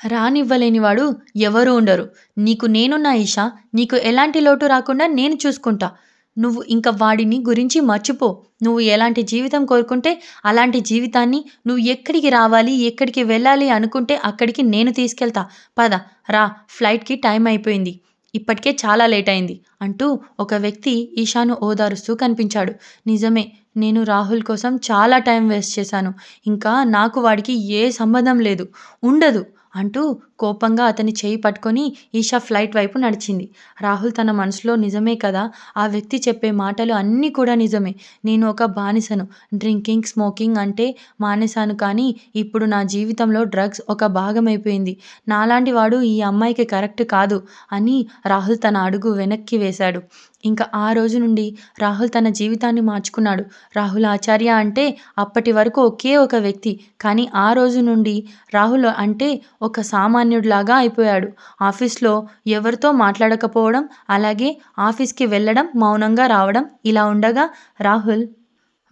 రానివ్వలేనివాడు ఎవరూ ఉండరు. నీకు నేనున్నా ఈషా. నీకు ఎలాంటి లోటు రాకుండా నేను చూసుకుంటా. నువ్వు ఇంక వాడిని గురించి మర్చిపో. నువ్వు ఎలాంటి జీవితం కోరుకుంటే అలాంటి జీవితాన్ని, నువ్వు ఎక్కడికి రావాలి, ఎక్కడికి వెళ్ళాలి అనుకుంటే అక్కడికి నేను తీసుకెళ్తా. పద రా, ఫ్లైట్‌కి టైం అయిపోయింది. ఇప్పటికే చాలా లేట్ అయింది అంటూ ఒక వ్యక్తి ఈషాను ఓదారుస్తూ కనిపించాడు. నిజమే, నేను రాహుల్ కోసం చాలా టైం వేస్ట్ చేశాను. ఇంకా నాకు వాడికి ఏ సంబంధం లేదు, ఉండదు అంటూ కోపంగా అతని చేయి పట్టుకొని ఈషా ఫ్లైట్ వైపు నడిచింది. రాహుల్ తన మనసులో నిజమే కదా, ఆ వ్యక్తి చెప్పే మాటలు అన్నీ కూడా నిజమే. నేను ఒక బానిసను. డ్రింకింగ్, స్మోకింగ్ అంటే మానేశాను, కానీ ఇప్పుడు నా జీవితంలో డ్రగ్స్ ఒక భాగమైపోయింది. నాలాంటి వాడు ఈ అమ్మాయికి కరెక్ట్ కాదు అని రాహుల్ తన అడుగు వెనక్కి వేశాడు. ఇంకా ఆ రోజు నుండి రాహుల్ తన జీవితాన్ని మార్చుకున్నాడు. రాహుల్ ఆచార్య అంటే అప్పటి వరకు ఒకే ఒక వ్యక్తి, కానీ ఆ రోజు నుండి రాహుల్ అంటే ఒక సామాన్యుడిలాగా అయిపోయాడు. ఆఫీస్‌లో ఎవరితో మాట్లాడకపోవడం, అలాగే ఆఫీస్‌కి వెళ్ళడం, మౌనంగా రావడం. ఇలా ఉండగా రాహుల్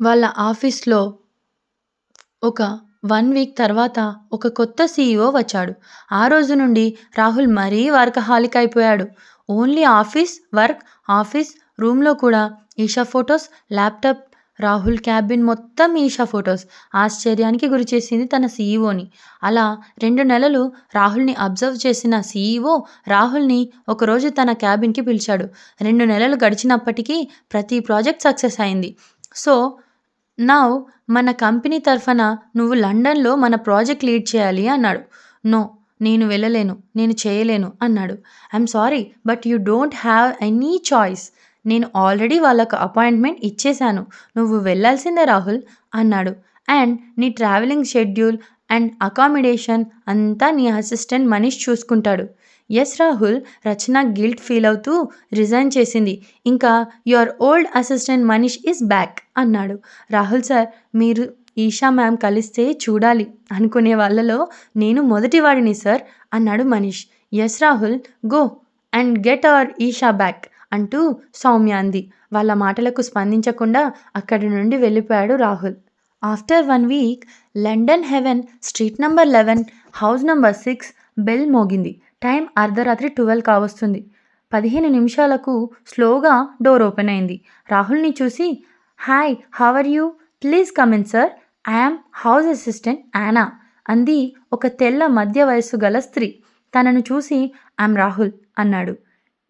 వాళ్ళ ఆఫీస్‌లో ఒక 1 వీక్ తర్వాత ఒక కొత్త సీఈఓ వచ్చాడు. ఆ రోజు నుండి రాహుల్ మరీ వర్కహాలిక్ అయిపోయాడు. ఓన్లీ ఆఫీస్ వర్క్, ఆఫీస్ రూమ్‌లో కూడా Esha photos, laptop, Rahul cabin మొత్తం ఈషా ఫోటోస్. ఆశ్చర్యానికి గురిచేసింది తన సీఈఓని. అలా 2 నెలలు రాహుల్‌ని అబ్జర్వ్ చేసిన సీఈఓ రాహుల్‌ని ఒకరోజు తన క్యాబిన్‌కి పిలిచాడు. 2 నెలలు గడిచినప్పటికీ ప్రతి ప్రాజెక్ట్ సక్సెస్ అయింది. సో నౌ మన కంపెనీ తరఫున నువ్వు లండన్‌లో మన ప్రాజెక్ట్ లీడ్ చేయాలి అన్నాడు. నో, నేను వెళ్ళలేను. నేను చేయలేను అన్నాడు. I'm sorry but you don't have any choice. నేను ఆల్రెడీ వాళ్ళకు అపాయింట్మెంట్ ఇచ్చేశాను. నువ్వు వెళ్ళాల్సిందే రాహుల్ అన్నాడు. అండ్ నీ ట్రావెలింగ్ షెడ్యూల్ అండ్ అకామిడేషన్ అంతా నీ అసిస్టెంట్ మనీష్ చూసుకుంటాడు. ఎస్ రాహుల్, రచన గిల్ట్ ఫీల్ అవుతూ రిజైన్ చేసింది. ఇంకా your old assistant Manish is back అన్నాడు. రాహుల్ సార్, మీరు ఈషా మ్యామ్ కలిస్తే చూడాలి అనుకునే వాళ్ళలో నేను మొదటివాడిని సార్ అన్నాడు Manish. Yes Rahul, go and get our Esha back అంటూ సౌమ్య అంది. వాళ్ళ మాటలకు స్పందించకుండా అక్కడి నుండి వెళ్ళిపోయాడు Rahul. After 1 week London heaven, street number 11, house number 6 bell మోగింది. టైం అర్ధరాత్రి 12 కావస్తుంది. 15 నిమిషాలకు స్లోగా డోర్ ఓపెన్ అయింది. రాహుల్ని చూసి, hi, how are you, please come in sir, I am house assistant Yana అంది ఒక తెల్ల మధ్య వయస్సు గల స్త్రీ. తనను చూసి ఐఎమ్ రాహుల్ అన్నాడు.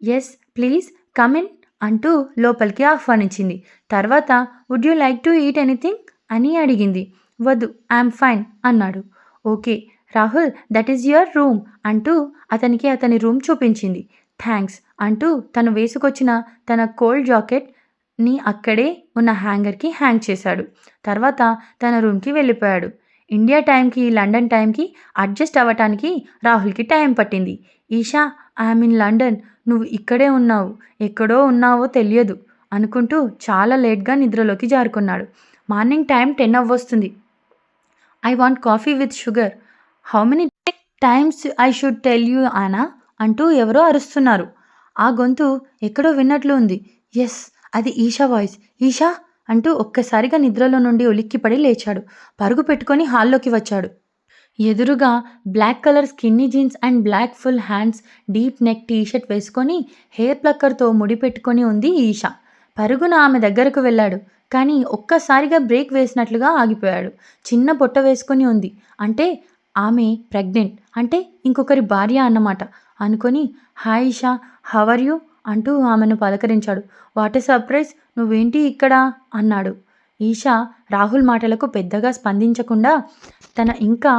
ఎస్ ప్లీజ్ కమ్ ఇన్ అంటూ లోపలికి ఆహ్వానించింది. తర్వాత would you like to eat anything అని అడిగింది. వద్దు, ఐఎమ్ ఫైన్ అన్నాడు. Okay Rahul, that is your room అంటూ అతనికి అతని రూమ్ చూపించింది. థ్యాంక్స్ అంటూ తను వేసుకొచ్చిన తన కోల్డ్ జాకెట్ని అక్కడే ఉన్న హ్యాంగర్కి హ్యాంగ్ చేశాడు. తర్వాత తన రూమ్కి వెళ్ళిపోయాడు. ఇండియా టైంకి లండన్ టైంకి అడ్జస్ట్ అవ్వటానికి రాహుల్కి టైం పట్టింది. ఈషా, ఐఎమ్ ఇన్ లండన్, నువ్వు ఇక్కడే ఉన్నావు, ఎక్కడో ఉన్నావో తెలియదు అనుకుంటూ చాలా లేట్గా నిద్రలోకి జారుకున్నాడు. మార్నింగ్ టైం 10 అవ్వొస్తుంది. I want coffee with sugar, how many times I should tell you Ana అంటూ ఎవరో అరుస్తున్నారు. ఆ గొంతు ఎక్కడో విన్నట్లు ఉంది. ఎస్, అది ఈషా వాయిస్. ఈషా అంటూ ఒక్కసారిగా నిద్రలో నుండి ఉలిక్కిపడి లేచాడు. పరుగు పెట్టుకొని హాల్లోకి వచ్చాడు. ఎదురుగా black colour skinny jeans and black full hands, deep neck T-shirt వేసుకొని హెయిర్ ప్లక్కర్తో ముడిపెట్టుకొని ఉంది ఈషా. పరుగున ఆమె దగ్గరకు వెళ్ళాడు. కానీ ఒక్కసారిగా బ్రేక్ వేసినట్లుగా ఆగిపోయాడు. చిన్న పొట్ట వేసుకొని ఉంది. అంటే ఆమె ప్రెగ్నెంట్, అంటే ఇంకొకరి భార్య అన్నమాట అనుకొని, hi Esha, how are you అంటూ ఆమెను పలకరించాడు. వాట్ ఎ సర్ప్రైజ్, నువ్వేంటి ఇక్కడ అన్నాడు. ఈషా రాహుల్ మాటలకు పెద్దగా స్పందించకుండా తన ఇంకా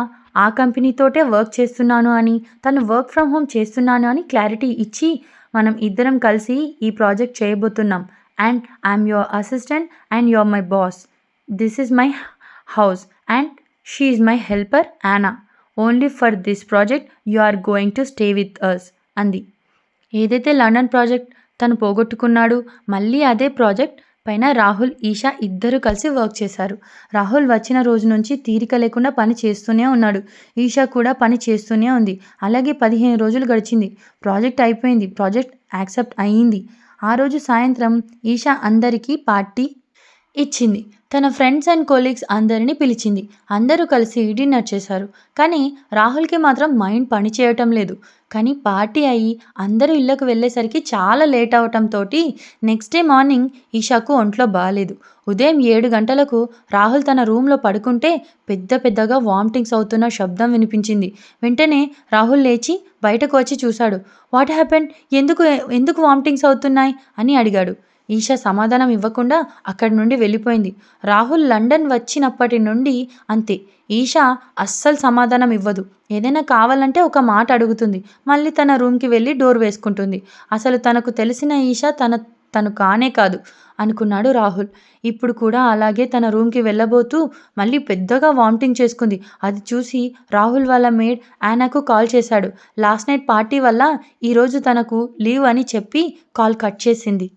ఆ కంపెనీతోటే వర్క్ చేస్తున్నాను అని, తను వర్క్ ఫ్రమ్ హోమ్ చేస్తున్నాను అని క్లారిటీ ఇచ్చి, మనం ఇద్దరం కలిసి ఈ ప్రాజెక్ట్ చేయబోతున్నాం and I'm your assistant and your my boss. This is my house and she is my helper Yana. Only for this project you are going to stay with us అంది. ఏదైతే London project తను పోగొట్టుకున్నాడు, మళ్ళీ అదే project పైన రాహుల్, ఈషా ఇద్దరు కలిసి work చేశారు. రాహుల్ వచ్చిన రోజు నుంచి తీరిక లేకుండా పని చేస్తూనే ఉన్నాడు. ఈషా కూడా పని చేస్తూనే ఉంది. అలాగే 15 రోజులు గడిచింది. ప్రాజెక్ట్ అయిపోయింది. ప్రాజెక్ట్ యాక్సెప్ట్ అయ్యింది. ఆ రోజు సాయంత్రం ఈషా అందరికీ పార్టీ ఇచ్చింది. తన ఫ్రెండ్స్ అండ్ కొలీగ్స్ అందరినీ పిలిచింది. అందరూ కలిసి డిన్నర్ చేశారు. కానీ రాహుల్కి మాత్రం మైండ్ పని చేయటం లేదు. కానీ పార్టీ అయ్యి అందరూ ఇళ్ళకు వెళ్ళేసరికి చాలా లేట్ అవటంతో నెక్స్ట్ డే మార్నింగ్ ఈషాకు ఒంట్లో బాగాలేదు. ఉదయం 7 గంటలకు రాహుల్ తన రూమ్లో పడుకుంటే పెద్ద పెద్దగా వామిటింగ్స్ అవుతున్న శబ్దం వినిపించింది. వెంటనే రాహుల్ లేచి బయటకు వచ్చి చూశాడు. వాట్ హ్యాపెండ్, ఎందుకు ఎందుకు వామిటింగ్స్ అవుతున్నాయి అని అడిగాడు. ఈషా సమాధానం ఇవ్వకుండా అక్కడి నుండి వెళ్ళిపోయింది. రాహుల్ లండన్ వచ్చినప్పటి నుండి అంతే. ఈషా అస్సలు సమాధానం ఇవ్వదు. ఏదైనా కావాలంటే ఒక మాట అడుగుతుంది, మళ్ళీ తన రూమ్కి వెళ్ళి డోర్ వేసుకుంటుంది. అసలు తనకు తెలిసిన ఈషా తను కానే కాదు అనుకున్నాడు రాహుల్. ఇప్పుడు కూడా అలాగే తన రూమ్కి వెళ్ళబోతూ మళ్ళీ పెద్దగా వామిటింగ్ చేసుకుంది. అది చూసి రాహుల్ వాళ్ళ మేడ్ యానాకు కాల్ చేశాడు. లాస్ట్ నైట్ పార్టీ వల్ల ఈరోజు తనకు లీవ్ అని చెప్పి కాల్ కట్ చేసింది.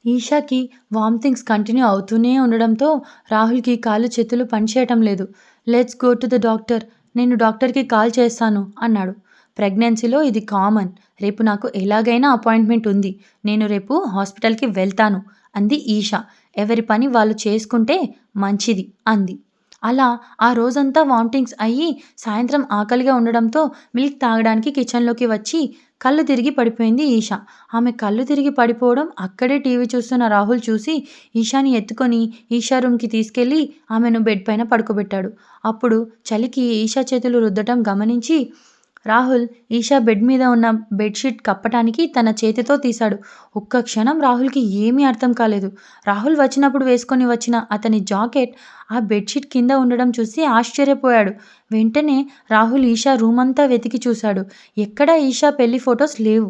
ఈషాకి వామిటింగ్స్ కంటిన్యూ అవుతూనే ఉండడంతో రాహుల్కి కాళ్ళు చేతులు పనిచేయటం లేదు. Let's go to the doctor, నేను డాక్టర్కి కాల్ చేస్తాను అన్నాడు. ప్రెగ్నెన్సీలో ఇది కామన్. రేపు నాకు ఎలాగైనా అపాయింట్మెంట్ ఉంది. నేను రేపు హాస్పిటల్కి వెళ్తాను అంది ఈషా. ఎవరి పని వాళ్ళు చేసుకుంటే మంచిది అంది. అలా ఆ రోజంతా వామిటింగ్స్ అయ్యి సాయంత్రం ఆకలిగా ఉండడంతో మిల్క్ తాగడానికి కిచెన్లోకి వచ్చి కళ్ళు తిరిగి పడిపోయింది ఈషా. ఆమె కళ్ళు తిరిగి పడిపోవడం అక్కడే టీవీ చూస్తున్న రాహుల్ చూసి ఈషాని ఎత్తుకొని ఈషా రూమ్కి తీసుకెళ్ళి ఆమెను బెడ్ పైన పడుకోబెట్టాడు. అప్పుడు చలికి ఈషా చేతులు రుద్దటం గమనించి రాహుల్ ఈషా బెడ్ మీద ఉన్న బెడ్షీట్ కప్పటానికి తన చేతితో తీశాడు. ఒక్క క్షణం రాహుల్కి ఏమీ అర్థం కాలేదు. రాహుల్ వచ్చినప్పుడు వేసుకొని వచ్చిన అతని జాకెట్ ఆ బెడ్షీట్ కింద ఉండడం చూసి ఆశ్చర్యపోయాడు. వెంటనే రాహుల్ ఈషా రూమ్ అంతా వెతికి చూశాడు. ఎక్కడా ఈషా పెళ్లి ఫొటోస్ లేవు.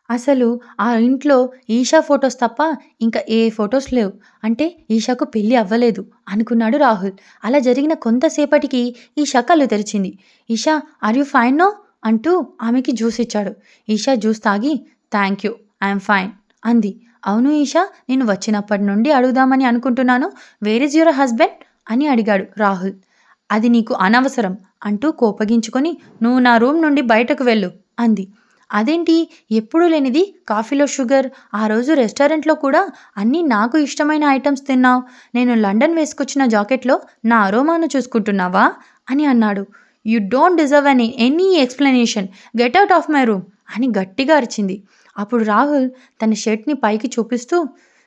అసలు ఆ ఇంట్లో ఈషా ఫోటోస్ తప్ప ఇంకా ఏ ఫోటోస్ లేవు. అంటే ఈషాకు పెళ్లి అవ్వలేదు అనుకున్నాడు రాహుల్. అలా జరిగిన కొంతసేపటికి ఈషా కళ్ళు తెరిచింది. Esha, are you fine now అంటూ ఆమెకి జ్యూస్ ఇచ్చాడు. ఈషా జ్యూస్ తాగి థ్యాంక్ యూ, ఐఎమ్ ఫైన్ అంది. అవును ఈషా, నేను వచ్చినప్పటి నుండి అడుగుదామని అనుకుంటున్నాను, వేర్ ఇస్ యువర్ హస్బెండ్ అని అడిగాడు రాహుల్. అది నీకు అనవసరం అంటూ కోపగించుకొని నువ్వు నా రూమ్ నుండి బయటకు వెళ్ళు అంది. అదేంటి, ఎప్పుడూ లేనిది కాఫీలో షుగర్, ఆ రోజు రెస్టారెంట్లో కూడా అన్నీ నాకు ఇష్టమైన ఐటమ్స్ తిన్నావు, నేను లండన్ వేసుకొచ్చిన జాకెట్లో నా అరోమాను చూసుకుంటున్నావా అని అన్నాడు. You don't deserve any explanation, get out of my room అని గట్టిగా అరిచింది. అప్పుడు రాహుల్ తన షర్ట్ని పైకి చూపిస్తూ,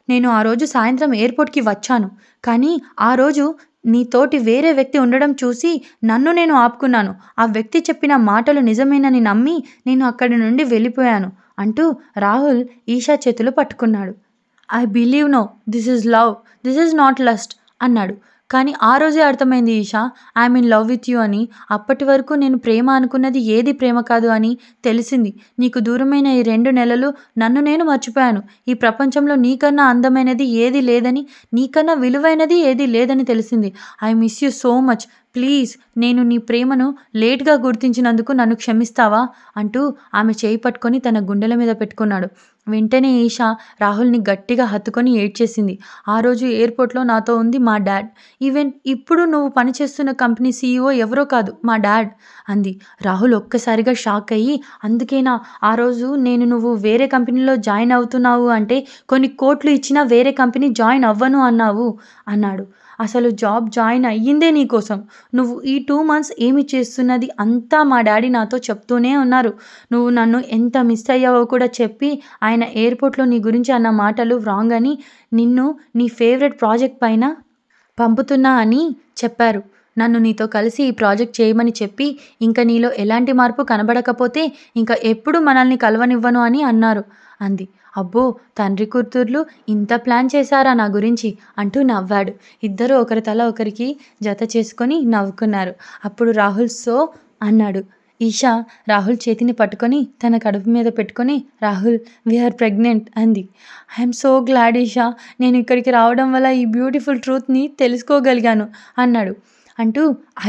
నేను ఆ రోజు సాయంత్రం ఎయిర్పోర్ట్కి వచ్చాను, కానీ ఆ రోజు నీతోటి వేరే వ్యక్తి ఉండడం చూసి నన్ను నేను ఆపుకున్నాను. ఆ వ్యక్తి చెప్పిన మాటలు నిజమేనని నమ్మి నేను అక్కడి నుండి వెళ్ళిపోయాను అంటూ రాహుల్ ఈషా చేతులు పట్టుకున్నాడు. I believe no this is love, this is not lust అన్నాడు. కానీ ఆ రోజే అర్థమైంది Esha, I'm in love with you అని. అప్పటి వరకు నేను ప్రేమ అనుకున్నది ఏది ప్రేమ కాదు అని తెలిసింది. నీకు దూరమైన ఈ 2 నెలలు నన్ను నేను మర్చిపోయాను. ఈ ప్రపంచంలో నీకన్నా అందమైనది ఏది లేదని, నీకన్నా విలువైనది ఏది లేదని తెలిసింది. I miss you so much. Please నేను నీ ప్రేమను లేట్గా గుర్తించినందుకు నన్ను క్షమిస్తావా అంటూ ఆమె చేయి పట్టుకొని తన గుండెల మీద పెట్టుకున్నాడు. వెంటనే ఈషా రాహుల్ని గట్టిగా హత్తుకొని ఏడ్చేసింది. ఆ రోజు ఎయిర్పోర్ట్లో నాతో ఉంది మా డాడ్. ఈవెన్ ఇప్పుడు నువ్వు పనిచేస్తున్న కంపెనీ సీఈఓ ఎవరో కాదు, మా డాడ్ అంది. రాహుల్ ఒక్కసారిగా షాక్ అయ్యి, అందుకేనా ఆ రోజు నువ్వు వేరే కంపెనీలో జాయిన్ అవుతున్నావు అంటే కొన్ని కోట్లు ఇచ్చినా వేరే కంపెనీ జాయిన్ అవ్వను అన్నావు అన్నాడు. అసలు జాబ్ జాయిన్ అయ్యిందే నీకోసం. నువ్వు ఈ 2 months ఏమి చేస్తున్నది అంతా మా డాడీ నాతో చెప్తూనే ఉన్నారు. నువ్వు నన్ను ఎంత మిస్ అయ్యావో కూడా చెప్పి, ఆయన ఎయిర్పోర్ట్లో నీ గురించి అన్న మాటలు రాంగ్ అని, నిన్ను నీ ఫేవరెట్ ప్రాజెక్ట్ పైన పంపుతున్నా అని చెప్పారు. నన్ను నీతో కలిసి ఈ ప్రాజెక్ట్ చేయమని చెప్పి, ఇంక నీలో ఎలాంటి మార్పు కనబడకపోతే ఇంక ఎప్పుడు మనల్ని కలవనివ్వను అని అన్నారు అంది. అబ్బో, తండ్రి కూతుర్లు ఇంత ప్లాన్ చేశారా నా గురించి అంటూ నవ్వాడు. ఇద్దరూ ఒకరి తల ఒకరికి జత చేసుకొని నవ్వుకున్నారు. అప్పుడు రాహుల్ సో అన్నాడు. ఈషా రాహుల్ చేతిని పట్టుకొని తన కడుపు మీద పెట్టుకొని, రాహుల్ వీఆర్ ప్రెగ్నెంట్ అంది. ఐఎమ్ సో గ్లాడ్ ఈషా, నేను ఇక్కడికి రావడం వల్ల ఈ బ్యూటిఫుల్ ట్రూత్ని తెలుసుకోగలిగాను అన్నాడు. అంటూ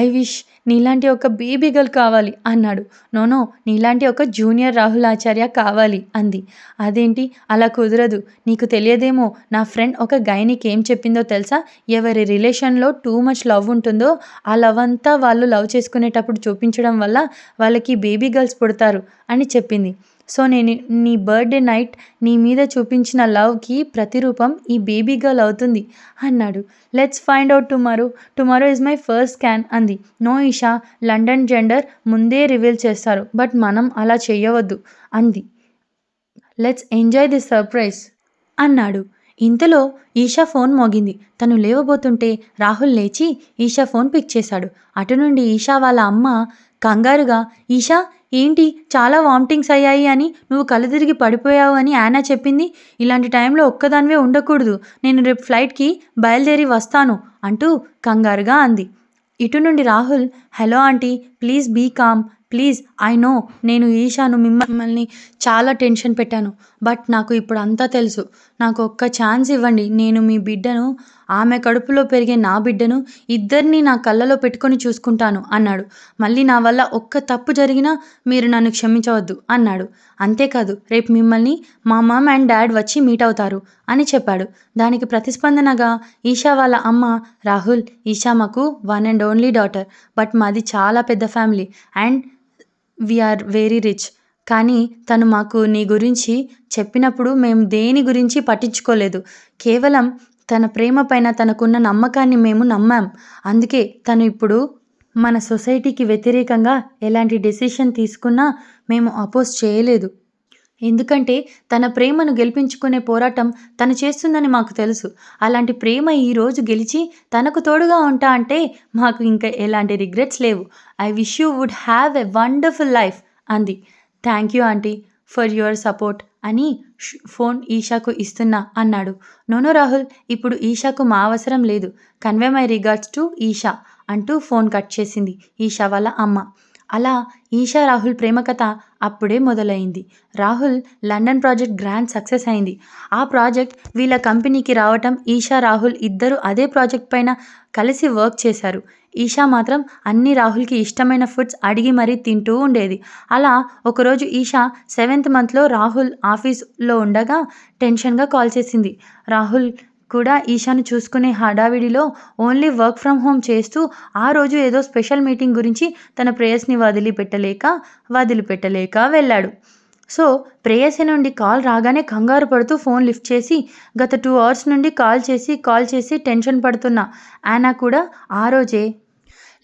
ఐ విష్ నీలాంటి ఒక బేబీ గర్ల్ కావాలి అన్నాడు. నోనో, నీలాంటి ఒక జూనియర్ రాహుల్ ఆచార్య కావాలి అంది. అదేంటి, అలా కుదరదు, నీకు తెలియదేమో, నా ఫ్రెండ్ ఒక గైనికి ఏం చెప్పిందో తెలుసా, ఎవరి రిలేషన్లో టూ మచ్ లవ్ ఉంటుందో ఆ లవ్ అంతా వాళ్ళు లవ్ చేసుకునేటప్పుడు చూపించడం వల్ల వాళ్ళకి బేబీ గర్ల్స్ పుడతారు అని చెప్పింది. సో నేను నీ బర్త్డే నైట్ నీ మీద చూపించిన లవ్కి ప్రతిరూపం ఈ బేబీ గర్ల్ అవుతుంది అన్నాడు. Let's find out tomorrow, tomorrow is my first scan అంది. నో ఈషా, లండన్ జెండర్ ముందే రివీల్ చేస్తారు, బట్ మనం అలా చేయవద్దు అంది. లెట్స్ ఎంజాయ్ దిస్ సర్ప్రైజ్ అన్నాడు. ఇంతలో ఈషా ఫోన్ మోగింది. తను లేవబోతుంటే రాహుల్ లేచి ఈషా ఫోన్ పిక్ చేశాడు. అటు నుండి ఈషా వాళ్ళ అమ్మ కంగారుగా, ఈషా ఏంటి చాలా వామిటింగ్స్ అయ్యాయి అని, నువ్వు కళ్ళు తిరిగి పడిపోయావు అని యానా చెప్పింది, ఇలాంటి టైంలో ఒక్కదానివే ఉండకూడదు, నేను రేపు ఫ్లైట్కి బయలుదేరి వస్తాను అంటూ కంగారుగా అంది. ఇటు నుండి Rahul, hello aunty, please be calm, please, I know నేను ఈషాను మిమ్మల్ని చాలా టెన్షన్ పెట్టాను, బట్ నాకు ఇప్పుడు అంతా తెలుసు, నాకు ఒక్క ఛాన్స్ ఇవ్వండి, నేను మీ బిడ్డను, ఆమె కడుపులో పెరిగే నా బిడ్డను ఇద్దరినీ నా కళ్ళలో పెట్టుకొని చూసుకుంటాను అన్నాడు. మళ్ళీ నా వల్ల ఒక్క తప్పు జరిగినా మీరు నన్ను క్షమించవద్దు అన్నాడు. అంతేకాదు, రేపు మిమ్మల్ని మా మమ్ అండ్ డాడ్ వచ్చి మీట్ అవుతారు అని చెప్పాడు. దానికి ప్రతిస్పందనగా ఈషా వాళ్ళ అమ్మ, రాహుల్, ఈషా మాకు one and only daughter, but మాది చాలా పెద్ద family and we are very rich, కానీ తను మాకు నీ గురించి చెప్పినప్పుడు మేము దేని గురించి పట్టించుకోలేదు, కేవలం తన ప్రేమ పైన తనకున్న నమ్మకాన్ని మేము నమ్మాం, అందుకే తను ఇప్పుడు మన సొసైటీకి వ్యతిరేకంగా ఎలాంటి డెసిషన్ తీసుకున్నా మేము అపోజ్ చేయలేదు, ఎందుకంటే తన ప్రేమను గెలిపించుకునే పోరాటం తను చేస్తుందని మాకు తెలుసు, అలాంటి ప్రేమ ఈరోజు గెలిచి తనకు తోడుగా ఉంటా అంటే మాకు ఇంకా ఎలాంటి రిగ్రెట్స్ లేవు, I wish you would have a wonderful life అంది. Thank you aunty for your support అని ఫోన్ ఈషాకు ఇస్తున్నా అన్నాడు. నోనో రాహుల్, ఇప్పుడు ఈషాకు మా అవసరం లేదు, convey my regards to Eesha అంటూ ఫోన్ కట్ చేసింది ఈషా వాళ్ళ అమ్మ. అలా ఈషా రాహుల్ ప్రేమ కథ అప్పుడే మొదలైంది. Rahul London project grand success అయింది. ఆ ప్రాజెక్ట్ వీళ్ళ కంపెనీకి రావటం, ఈషా రాహుల్ ఇద్దరు అదే ప్రాజెక్ట్ పైన కలిసి వర్క్ చేశారు. ఈషా మాత్రం అన్ని రాహుల్కి ఇష్టమైన ఫుడ్స్ అడిగి మరీ తింటూ ఉండేది. అలా ఒకరోజు ఈషా 7th మంత్లో రాహుల్ ఆఫీస్లో ఉండగా టెన్షన్గా కాల్ చేసింది. రాహుల్ కూడా ఈషాను చూసుకునే హడావిడిలో ఓన్లీ వర్క్ ఫ్రమ్ హోమ్ చేస్తూ ఆ రోజు ఏదో స్పెషల్ మీటింగ్ గురించి తన ప్రేయస్ని వదిలిపెట్టలేక వెళ్ళాడు. సో ప్రేయసి నుండి కాల్ రాగానే కంగారు పడుతూ ఫోన్ లిఫ్ట్ చేసి, గత 2 hours నుండి కాల్ చేసి టెన్షన్ పడుతున్న యానా కూడా ఆ రోజే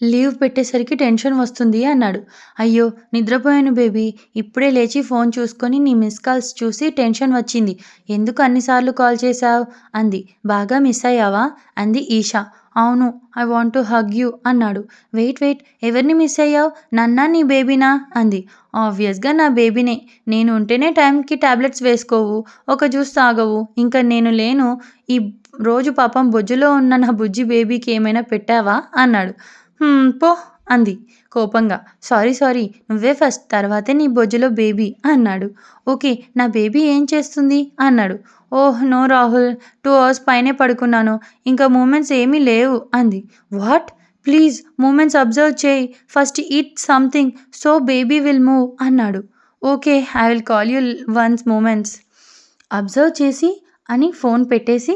లీవ్ పెట్టేసరికి టెన్షన్ వస్తుంది అన్నాడు. అయ్యో నిద్రపోయాను బేబీ, ఇప్పుడే లేచి ఫోన్ చూసుకొని నీ మిస్ కాల్స్ చూసి టెన్షన్ వచ్చింది. ఎందుకు అన్నిసార్లు కాల్ చేశావు అంది. బాగా మిస్ అయ్యావా అంది ఈషా. అవును, I want to hug you అన్నాడు. వెయిట్ ఎవరిని మిస్ అయ్యావు, నన్నా నీ బేబీనా అంది. ఆబ్వియస్గా నా బేబీనే. నేను ఉంటేనే టైంకి టాబ్లెట్స్ వేసుకోవు, ఒక జ్యూస్ తాగవు, ఇంకా నేను లేను ఈ రోజు పాపం బొజ్జులో ఉన్న నా బుజ్జి బేబీకి ఏమైనా పెట్టావా అన్నాడు. పో అంది కోపంగా. సారీ నువ్వే ఫస్ట్, తర్వాతే నీ బొజ్జులో బేబీ అన్నాడు. ఓకే, నా బేబీ ఏం చేస్తుంది అన్నాడు. ఓహ్ నో రాహుల్, 2 hours పైనే పడుకున్నాను, ఇంకా మూమెంట్స్ ఏమీ లేవు అంది. వాట్, ప్లీజ్ మూమెంట్స్ అబ్జర్వ్ చేయి, first eat something so baby will move అన్నాడు. Okay, I will call you once moments observe చేసి అని ఫోన్ పెట్టేసి,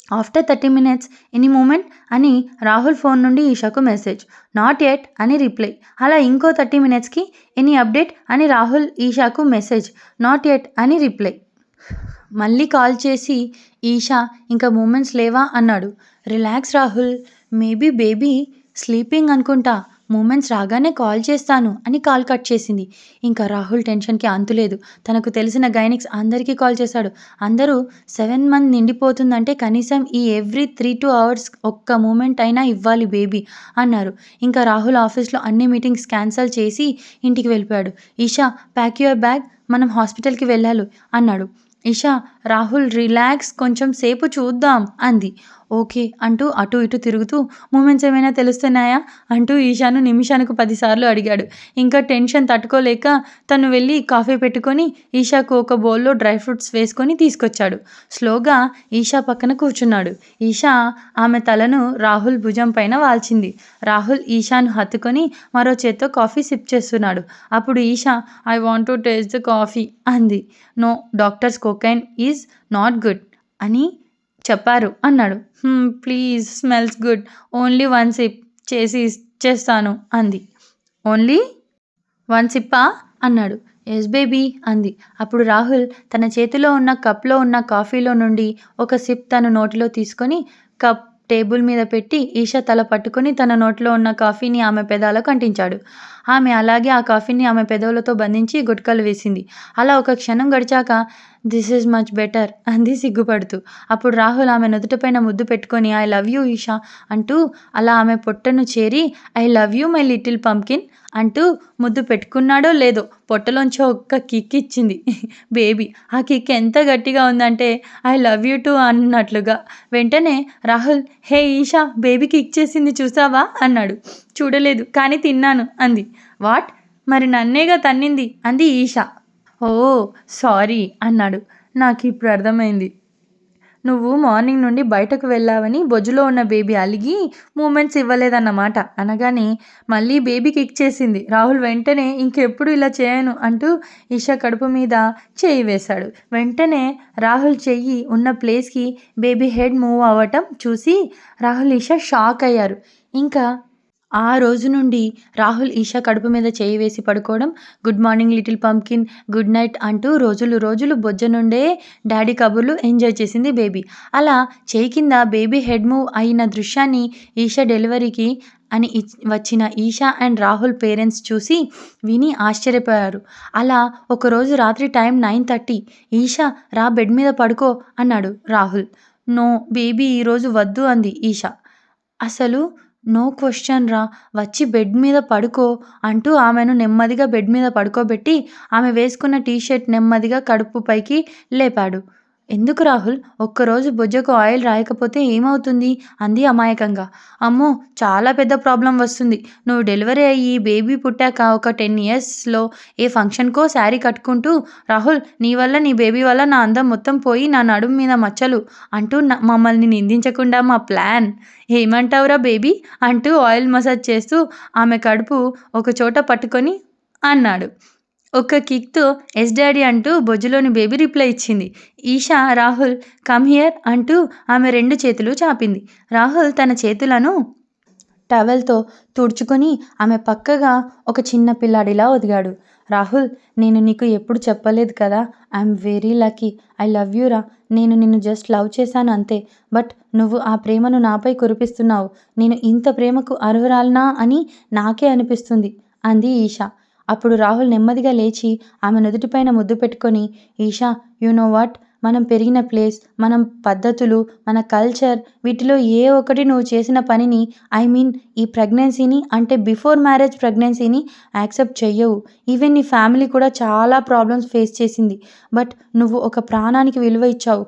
ఆఫ్టర్ 30 minutes ఎనీ మూమెంట్ అని రాహుల్ ఫోన్ నుండి ఈషాకు మెసేజ్. నాట్ యెట్ అని రిప్లై. అలా ఇంకో 30 minutesకి ఎనీ అప్డేట్ అని రాహుల్ ఈషాకు మెసేజ్. నాట్ యెట్ అని రిప్లై. మళ్ళీ కాల్ చేసి ఈషా ఇంకా మూమెంట్స్ లేవా అన్నాడు. Relax Rahul, maybe baby sleeping అనుకుంటా, మూమెంట్స్ రాగానే కాల్ చేస్తాను అని కాల్ కట్ చేసింది. ఇంకా రాహుల్ టెన్షన్కి అంతులేదు. తనకు తెలిసిన గైనిక్స్ అందరికీ కాల్ చేశాడు. అందరూ 7 months నిండిపోతుందంటే కనీసం ఈ ఎవ్రీ 3-2 hours ఒక్క మూమెంట్ అయినా ఇవ్వాలి బేబీ అన్నారు. ఇంకా రాహుల్ ఆఫీస్లో అన్ని మీటింగ్స్ క్యాన్సిల్ చేసి ఇంటికి వెళ్ళిపోయాడు. ఈషా ప్యాక్ యువర్ బ్యాగ్, మనం హాస్పిటల్కి వెళ్ళాలి అన్నాడు. ఈషా రాహుల్ రిలాక్స్, కొంచెం సేపు చూద్దాం అంది. ఓకే అంటూ అటు ఇటు తిరుగుతూ మూమెంట్స్ ఏమైనా తెలుస్తున్నాయా అంటూ ఈషాను నిమిషానికి 10 సార్లు అడిగాడు. ఇంకా టెన్షన్ తట్టుకోలేక తను వెళ్ళి కాఫీ పెట్టుకొని ఈషాకు ఒక బౌల్లో డ్రై ఫ్రూట్స్ వేసుకొని తీసుకొచ్చాడు. స్లోగా ఈషా పక్కన కూర్చున్నాడు. ఈషా ఆమె తలను రాహుల్ భుజం పైన వాల్చింది. రాహుల్ ఈషాను హత్తుకొని మరో చేత్తో కాఫీ సిప్ చేస్తున్నాడు. అప్పుడు Eesha I want to taste the coffee అంది. No, doctors cocaine is not good అని చెప్పారు అన్నాడు. Please, smells good, only 1 sip చేసి ఇచ్చేస్తాను అంది. ఓన్లీ 1 sip అన్నాడు. ఎస్ బేబీ అంది. అప్పుడు రాహుల్ తన చేతిలో ఉన్న కప్లో ఉన్న కాఫీలో నుండి ఒక సిప్ తన నోటిలో తీసుకొని కప్ టేబుల్ మీద పెట్టి ఈషా తల పట్టుకొని తన నోట్లో ఉన్న కాఫీని ఆమె పెదాలకు అంటించాడు. ఆమె అలాగే ఆ కాఫీని ఆమె పెదవులతో బంధించి గుట్కలు వేసింది. అలా ఒక క్షణం గడిచాక దిస్ ఈజ్ మచ్ బెటర్ అంది సిగ్గుపడుతూ. అప్పుడు రాహుల్ ఆమె నుదుటిపైన ముద్దు పెట్టుకొని ఐ లవ్ యూ ఈషా అంటూ అలా ఆమె పొట్టను చేరి I love you my little pumpkin అంటూ ముద్దు పెట్టుకున్నాడో లేదో పొట్టలోంచి ఒక్క కిక్ ఇచ్చింది బేబీ. ఆ కిక్ ఎంత గట్టిగా ఉందంటే ఐ లవ్ యూ టూ అన్నట్లుగా. వెంటనే రాహుల్ హే ఈషా, బేబీ కిక్ చేసింది చూసావా అన్నాడు. చూడలేదు కానీ తిన్నాను అంది. వాట్, మరి నన్నేగా తన్నింది అంది ఈషా. ఓ సారీ అన్నాడు. నాకు ఇప్పుడు అర్థమైంది, నువ్వు మార్నింగ్ నుండి బయటకు వెళ్ళావని బొజ్జులో ఉన్న బేబీ అలిగి మూమెంట్స్ ఇవ్వలేదన్నమాట అనగానే మళ్ళీ బేబీ కిక్ చేసింది. రాహుల్ వెంటనే ఇంకెప్పుడు ఇలా చేయను అంటూ ఈషా కడుపు మీద చెయ్యి వేశాడు. వెంటనే రాహుల్ చెయ్యి ఉన్న ప్లేస్కి బేబీ హెడ్ మూవ్ అవ్వటం చూసి రాహుల్ ఈషా షాక్ అయ్యారు. ఇంకా ఆ రోజు నుండి రాహుల్ ఈషా కడుపు మీద చేయి వేసి పడుకోవడం, good morning little pumpkin, good night అంటూ రోజులు బొజ్జ నుండే డాడీ కబుర్లు ఎంజాయ్ చేసింది బేబీ. అలా చేయి కింద బేబీ హెడ్ మూవ్ అయిన దృశ్యాన్ని ఈషా డెలివరీకి అని వచ్చిన ఈషా అండ్ రాహుల్ పేరెంట్స్ చూసి విని ఆశ్చర్యపోయారు. అలా ఒకరోజు రాత్రి టైం 9:30. ఈషా రా బెడ్ మీద పడుకో అన్నాడు రాహుల్. నో బేబీ ఈరోజు వద్దు అంది ఈషా. అసలు నో క్వశ్చన్ రా, వచ్చి బెడ్ మీద పడుకో అంటూ ఆమెను నెమ్మదిగా బెడ్ మీద పడుకోబెట్టి ఆమె వేసుకున్న టీషర్ట్ నెమ్మదిగా కడుపు పైకి లేపాడు. ఎందుకు రాహుల్? ఒక్కరోజు బొజ్జకు ఆయిల్ రాయకపోతే ఏమవుతుంది? అంది అమాయకంగా. అమ్మో! చాలా పెద్ద ప్రాబ్లమ్ వస్తుంది. నువ్వు డెలివరీ అయ్యి బేబీ పుట్టాక ఒక 10 ఇయర్స్‌లో ఏ ఫంక్షన్‌కో శారీ కట్టుకుంటూ రాహుల్ నీ వల్ల నీ బేబీ వల్ల నా అందం మొత్తం పోయి నా నడుము మీద మచ్చలు అంటూ మమ్మల్ని నిందించకుండా మా ప్లాన్. ఏమంటావురా బేబీ? అంటూ ఆయిల్ మసాజ్ చేస్తూ ఆమె కడుపు ఒకచోట పట్టుకొని అన్నాడు. ఒక్క కిక్‌తో యెస్ డాడీ అంటూ బొజ్జులోని బేబీ రిప్లై ఇచ్చింది. ఈషా రాహుల్ కమ్ హియర్ అంటూ ఆమె 2 చేతులు చాపింది. రాహుల్ తన చేతులను టవల్‌తో తుడుచుకొని ఆమె పక్కగా ఒక చిన్న పిల్లాడిలా ఒదిగాడు. రాహుల్ నేను నీకు ఎప్పుడు చెప్పలేదు కదా! I'm very lucky. I love you రా! నేను నిన్ను జస్ట్ లవ్ చేశాను అంతే. బట్ నువ్వు ఆ ప్రేమను నాపై కురిపిస్తున్నావు. నేను ఇంత ప్రేమకు అర్హురాలినా అని నాకే అనిపిస్తుంది అంది ఈషా. అప్పుడు రాహుల్ నెమ్మదిగా లేచి ఆమె నుదుటిపైన ముద్దు పెట్టుకొని, ఈషా యూ నో వాట్? మనం పెరిగిన ప్లేస్, మనం పద్ధతులు, మన కల్చర్ వీటిలో ఏ ఒక్కటి నువ్వు చేసిన పనిని ఐ మీన్ ఈ ప్రెగ్నెన్సీని అంటే బిఫోర్ మ్యారేజ్ ప్రెగ్నెన్సీని యాక్సెప్ట్ చెయ్యవు. ఈవెన్ నీ ఫ్యామిలీ కూడా చాలా ప్రాబ్లమ్స్ ఫేస్ చేసింది. బట్ నువ్వు ఒక ప్రాణానికి విలువ ఇచ్చావు.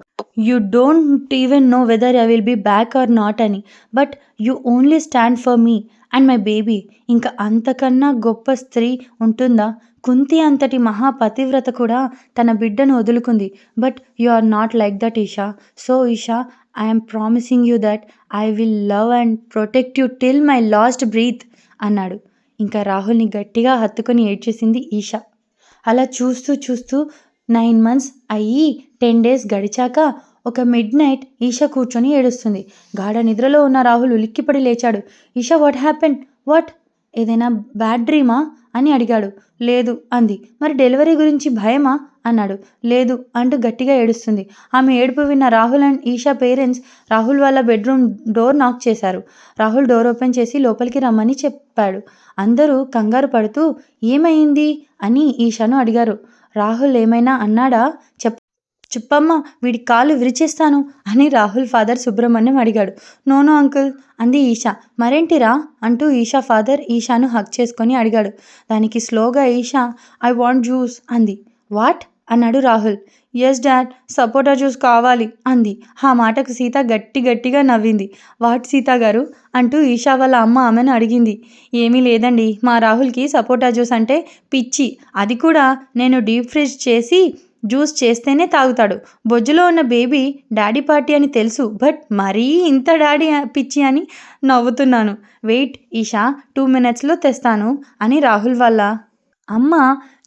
You don't even know whether I will be back or not అని. But you only stand for me and my baby. ఇంకా అంతకన్నా గొప్ప స్త్రీ ఉంటుందా? కుంతి అంతటి మహాపతివ్రత కూడా తన బిడ్డను వదులుకుంది. But you are not like that Eesha. So Eesha I'm promising you that I will love and protect you till my last breath అన్నాడు. ఇంకా రాహుల్ని గట్టిగా హత్తుకొని ఏడ్చేసింది ఈషా. అలా చూస్తూ చూస్తూ 9 మంత్స్ అయ్యి 10 డేస్ గడిచాక ఒక మిడ్ నైట్ ఈషా కూర్చొని ఏడుస్తుంది. గాఢ నిద్రలో ఉన్న రాహుల్ ఉలిక్కిపడి లేచాడు. Esha what happen? వాట్? ఏదైనా బ్యాడ్ డ్రీమా? అని అడిగాడు. లేదు అంది. మరి డెలివరీ గురించి భయమా? అన్నాడు. లేదు అంటూ గట్టిగా ఏడుస్తుంది. ఆమె ఏడుపు విన్న రాహుల్ అండ్ ఈషా పేరెంట్స్ రాహుల్ వాళ్ళ బెడ్రూమ్ డోర్ నాక్ చేశారు. రాహుల్ డోర్ ఓపెన్ చేసి లోపలికి రమ్మని చెప్పాడు. అందరూ కంగారు పడుతూ ఏమైంది అని ఈషాను అడిగారు. రాహుల్ ఏమైనా అన్నాడా? చెప్పమ్మా వీడి కాళ్ళు విరిచేస్తాను అని రాహుల్ ఫాదర్ సుబ్రహ్మణ్యం అడిగాడు. నో నో అంకుల్ అంది ఈషా. మరేంటిరా అంటూ ఈషా ఫాదర్ ఈషాను హగ్ చేసుకొని అడిగాడు. దానికి స్లోగా ఈషా ఐ వాంట్ జ్యూస్ అంది. వాట్? అన్నాడు రాహుల్. ఎస్ డాడ్ సపోటా జ్యూస్ కావాలి అంది. ఆ మాటకు సీత గట్టిగా నవ్వింది. వాట్ సీత గారు అంటూ ఈషా వాళ్ళ అమ్మ ఆమెను అడిగింది. ఏమీ లేదండి, మా రాహుల్కి సపోటా జ్యూస్ అంటే పిచ్చి. అది కూడా నేను డీప్ ఫ్రిడ్జ్ చేసి జ్యూస్ చేస్తేనే తాగుతాడు. బొజ్జులో ఉన్న బేబీ డాడీ పార్టీ అని తెలుసు. బట్ మరీ ఇంత డాడీ పిచ్చి అని నవ్వుతున్నాను. వెయిట్ ఈషా 2 మినిట్స్లో తెస్తాను అని రాహుల్ వాళ్ళ అమ్మ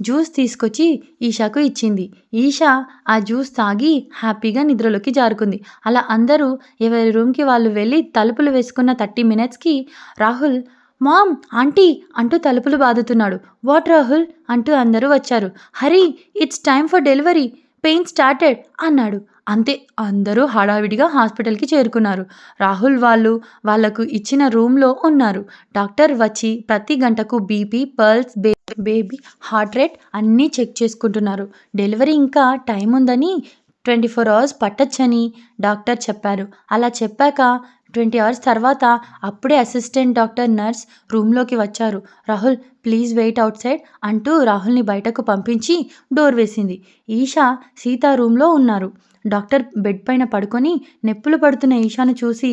జ్యూస్ తీసుకొచ్చి ఈషాకు ఇచ్చింది. ఈషా ఆ జ్యూస్ తాగి హ్యాపీగా నిద్రలోకి జారుకుంది. అలా అందరూ ఎవరి రూమ్కి వాళ్ళు వెళ్ళి తలుపులు వేసుకున్న 30 మినిట్స్కి రాహుల్ మామ్ ఆంటీ అంటూ తలుపులు బాదుతున్నాడు. వాట్ రాహుల్ అంటూ అందరూ వచ్చారు. Hurry it's time for delivery, pain started అన్నాడు. అంతే అందరూ హడావిడిగా హాస్పిటల్కి చేరుకున్నారు. రాహుల్ వాళ్లకు ఇచ్చిన రూమ్లో ఉన్నారు. డాక్టర్ వచ్చి ప్రతి గంటకు BP, pulse, baby heart rate అన్నీ చెక్ చేసుకుంటున్నారు. డెలివరీ ఇంకా టైం ఉందని 24 అవర్స్ పట్టొచ్చని డాక్టర్ చెప్పారు. అలా చెప్పాక 20 అవర్స్ తర్వాత అప్పుడే అసిస్టెంట్ డాక్టర్ నర్స్ రూమ్లోకి వచ్చారు. Rahul please wait outside అంటూ రాహుల్ని బయటకు పంపించి డోర్ వేసింది. ఈషా సీత రూమ్లో ఉన్నారు. డాక్టర్ బెడ్ పైన పడుకొని నెప్పులు పడుతున్న ఈషాను చూసి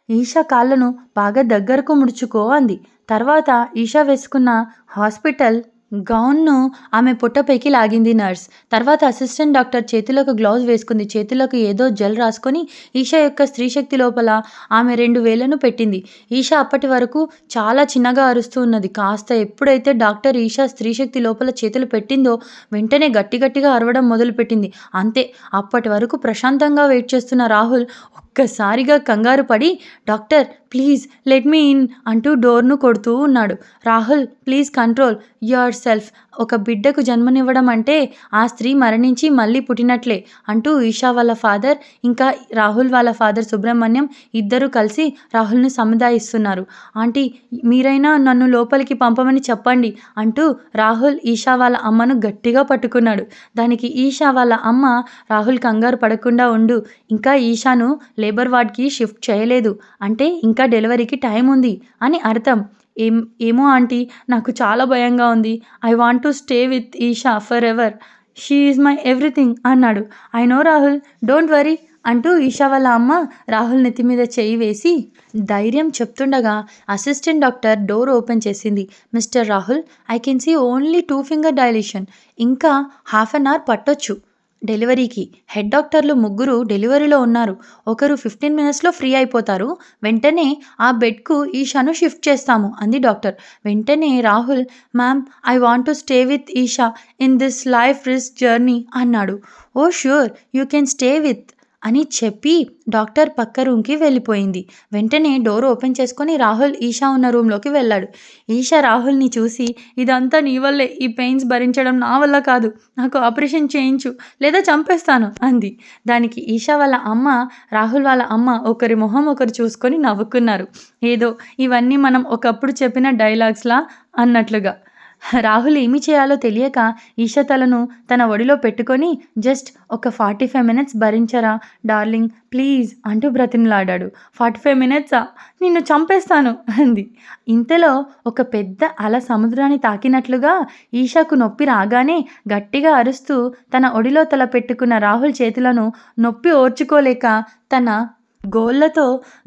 ఈషా కాళ్ళను బాగా దగ్గరకు ముడుచుకో అంది. తర్వాత ఈషా వేసుకున్న హాస్పిటల్ గౌన్ను ఆమె పొట్టపైకి లాగింది నర్స్. తర్వాత అసిస్టెంట్ డాక్టర్ చేతులకు గ్లౌజ్ వేసుకుంది. చేతులకు ఏదో జెల్ రాసుకొని ఈషా యొక్క స్త్రీశక్తి లోపల ఆమె 2 వేళ్లను పెట్టింది. ఈషా అప్పటి వరకు చాలా చిన్నగా అరుస్తూ ఉన్నది. కాస్త ఎప్పుడైతే డాక్టర్ ఈషా స్త్రీశక్తి లోపల చేతులు పెట్టిందో వెంటనే గట్టిగా అరవడం మొదలుపెట్టింది. అంతే, అప్పటి వరకు ప్రశాంతంగా వెయిట్ చేస్తున్న రాహుల్ ఒక్కసారిగా కంగారు పడి doctor please let me in అంటూ డోర్ను కొడుతూ ఉన్నాడు. Rahul please control your self. ఒక బిడ్డకు జన్మనివ్వడం అంటే ఆ స్త్రీ మరణించి మళ్ళీ పుట్టినట్లే అంటూ ఈషా వాళ్ళ ఫాదర్ ఇంకా రాహుల్ వాళ్ళ ఫాదర్ సుబ్రహ్మణ్యం ఇద్దరూ కలిసి రాహుల్ను సముదాయిస్తున్నారు. ఆంటీ మీరైనా నన్ను లోపలికి పంపమని చెప్పండి అంటూ రాహుల్ ఈషా వాళ్ళ అమ్మను గట్టిగా పట్టుకున్నాడు. దానికి ఈషా వాళ్ళ అమ్మ రాహుల్ కంగారు పడకుండా ఉండు, ఇంకా ఈషాను లేబర్ వార్డ్కి షిఫ్ట్ చేయలేదు అంటే ఇంకా డెలివరీకి టైం ఉంది అని అర్థం. ఏమో ఆంటీ నాకు చాలా భయంగా ఉంది. I want to stay with Eesha forever. She is my everything అన్నాడు. I know Rahul, don't worry అంటూ ఈషా వాళ్ళ అమ్మ రాహుల్ నెత్తి మీద చేయి వేసి ధైర్యం చెప్తుండగా అసిస్టెంట్ డాక్టర్ డోర్ ఓపెన్ చేసింది. Mister Rahul, I can see only 2 finger dilation. ఇంకా హాఫ్ అన్ అవర్ పట్టొచ్చు డెలివరీకి. హెడ్ డాక్టర్లు 3 డెలివరీలో ఉన్నారు. ఒకరు 15 మినిట్స్లో ఫ్రీ అయిపోతారు. వెంటనే ఆ బెడ్కు ఈషాను షిఫ్ట్ చేస్తాము అంది డాక్టర్. వెంటనే Rahul, ma'am, I want to stay with Eesha in this life risk journey అన్నాడు. Oh sure, you can stay with అని చెప్పి డాక్టర్ పక్క రూమ్కి వెళ్ళిపోయింది. వెంటనే డోర్ ఓపెన్ చేసుకొని రాహుల్ ఈషా ఉన్న రూమ్లోకి వెళ్ళాడు. ఈషా రాహుల్ని చూసి, ఇదంతా నీ వల్లే, ఈ పెయిన్స్ భరించడం నా వల్ల కాదు, నాకు ఆపరేషన్ చేయించు లేదా చంపేస్తాను అంది. దానికి ఈషా వాళ్ళ అమ్మ, రాహుల్ వాళ్ళ అమ్మ ఒకరి మొహం ఒకరు చూసుకొని నవ్వుకున్నారు. ఏదో ఇవన్నీ మనం ఒకప్పుడు చెప్పిన డైలాగ్స్లా అన్నట్లుగా. రాహుల్ ఏమి చేయాలో తెలియక ఈషా తలను తన ఒడిలో పెట్టుకొని, జస్ట్ ఒక 45 మినిట్స్ భరించరా డార్లింగ్, ప్లీజ్ అంటూ బ్రతిమలాడాడు. 45 మినిట్సా, నిన్ను చంపేస్తాను అంది. ఇంతలో ఒక పెద్ద అల సముద్రాన్ని తాకినట్లుగా ఈషాకు నొప్పి రాగానే గట్టిగా అరుస్తూ తన ఒడిలో తల పెట్టుకున్న రాహుల్ చేతులను నొప్పి ఓర్చుకోలేక తన గోళ్లతో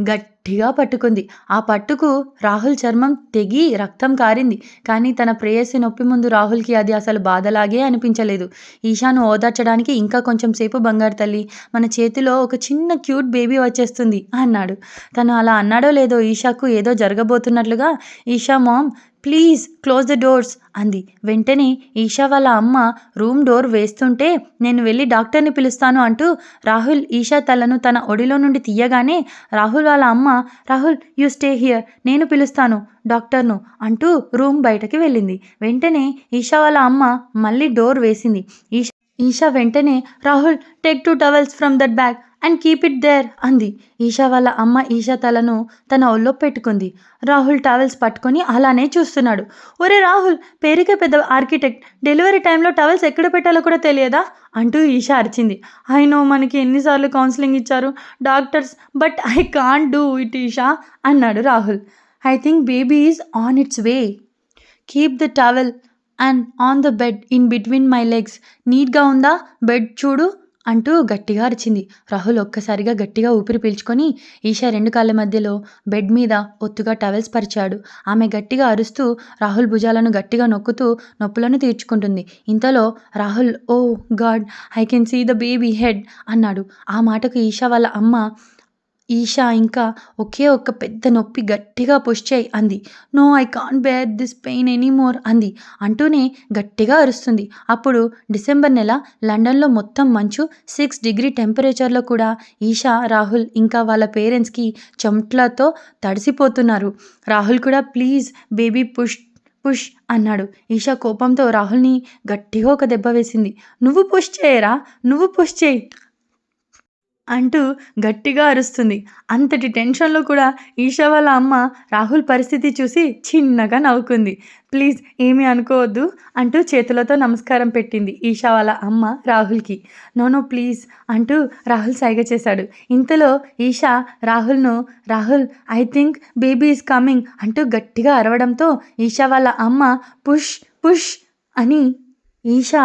గట్టిగా పట్టుకుంది. ఆ పట్టుకు రాహుల్ చర్మం తెగి రక్తం కారింది. కానీ తన ప్రేయసి నొప్పి ముందు రాహుల్కి అది అసలు బాధలాగే అనిపించలేదు. ఈషాను ఓదార్చడానికి, ఇంకా కొంచెం సేపు బంగారు తల్లి, మన చేతిలో ఒక చిన్న క్యూట్ బేబీ వచ్చేస్తుంది అన్నాడు. తను అలా అన్నాడో లేదో ఈషాకు ఏదో జరగబోతున్నట్లుగా, Eesha mom, please close the doors అంది. వెంటనే ఈషా వాళ్ళ అమ్మ రూమ్ డోర్ వేస్తుంటే, నేను వెళ్ళి డాక్టర్ని పిలుస్తాను అంటూ రాహుల్ ఈషా తలను తన ఒడిలో నుండి తీయగానే రాహుల్ వాళ్ళ అమ్మ, రాహుల్ యూ స్టే హియర్, నేను పిలుస్తాను డాక్టర్ను అంటూ రూమ్ బయటకి వెళ్ళింది. వెంటనే ఈషా వాళ్ళ అమ్మ మళ్ళీ డోర్ వేసింది. ఈషా వెంటనే, Rahul, take 2 towels from that bag and keep it there అంది. ఈషా వాళ్ళ అమ్మ ఈషా తలను తన ఒళ్ళో పెట్టుకుంది. రాహుల్ టవల్స్ పట్టుకొని అలానే చూస్తున్నాడు. ఒరే రాహుల్, పేరుకే పెద్ద ఆర్కిటెక్ట్, డెలివరీ టైంలో టవల్స్ ఎక్కడ పెట్టాలో కూడా తెలియదా అంటూ ఈషా అరిచింది. ఐ నో, మనకి ఎన్నిసార్లు కౌన్సిలింగ్ ఇచ్చారు doctors, but I can't do it Eesha అన్నాడు Rahul. I think baby is on its way, keep the towel and on the bed in between my legs, నీట్గా ఉందా బెడ్ చూడు అంటూ గట్టిగా అరిచింది. రాహుల్ ఒక్కసారిగా గట్టిగా ఊపిరి పీల్చుకొని ఈషా 2 కాళ్ళ మధ్యలో బెడ్ మీద ఒత్తుగా టవల్స్ పరిచాడు. ఆమె గట్టిగా అరుస్తూ రాహుల్ భుజాలను గట్టిగా నొక్కుతూ నొప్పులను తీర్చుకుంటుంది. ఇంతలో Rahul, oh God, I can see the baby head అన్నాడు. ఆ మాటకు ఈషా వాళ్ళ అమ్మ, ఈషా ఇంకా ఒకే ఒక్క పెద్ద నొప్పి, గట్టిగా పుష్ చేయి అంది. No, I can't bear this pain anymore అంది. అంటూనే గట్టిగా అరుస్తుంది. అప్పుడు డిసెంబర్ నెల, లండన్లో మొత్తం మంచు, 6 డిగ్రీ టెంపరేచర్లో కూడా ఈషా, రాహుల్ ఇంకా వాళ్ళ పేరెంట్స్కి చెమట్లతో తడిసిపోతున్నారు. రాహుల్ కూడా, ప్లీజ్ బేబీ పుష్ పుష్ అన్నాడు. ఈషా కోపంతో రాహుల్ని గట్టిగా ఒక దెబ్బ వేసింది. నువ్వు పుష్ చేయరా, నువ్వు పుష్ చేయి అంటూ గట్టిగా అరుస్తుంది. అంతటి టెన్షన్లో కూడా ఈషా వాళ్ళ అమ్మ రాహుల్ పరిస్థితి చూసి చిన్నగా నవ్వుకుంది. ప్లీజ్ ఏమీ అనుకోవద్దు అంటూ చేతులతో నమస్కారం పెట్టింది ఈషా వాళ్ళ అమ్మ రాహుల్కి. నో ప్లీజ్ అంటూ రాహుల్ సైగ చేశాడు. ఇంతలో ఈషా రాహుల్ను, Rahul, I think baby is coming అంటూ గట్టిగా అరవడంతో ఈషా వాళ్ళ అమ్మ పుష్ పుష్ అని ఈషా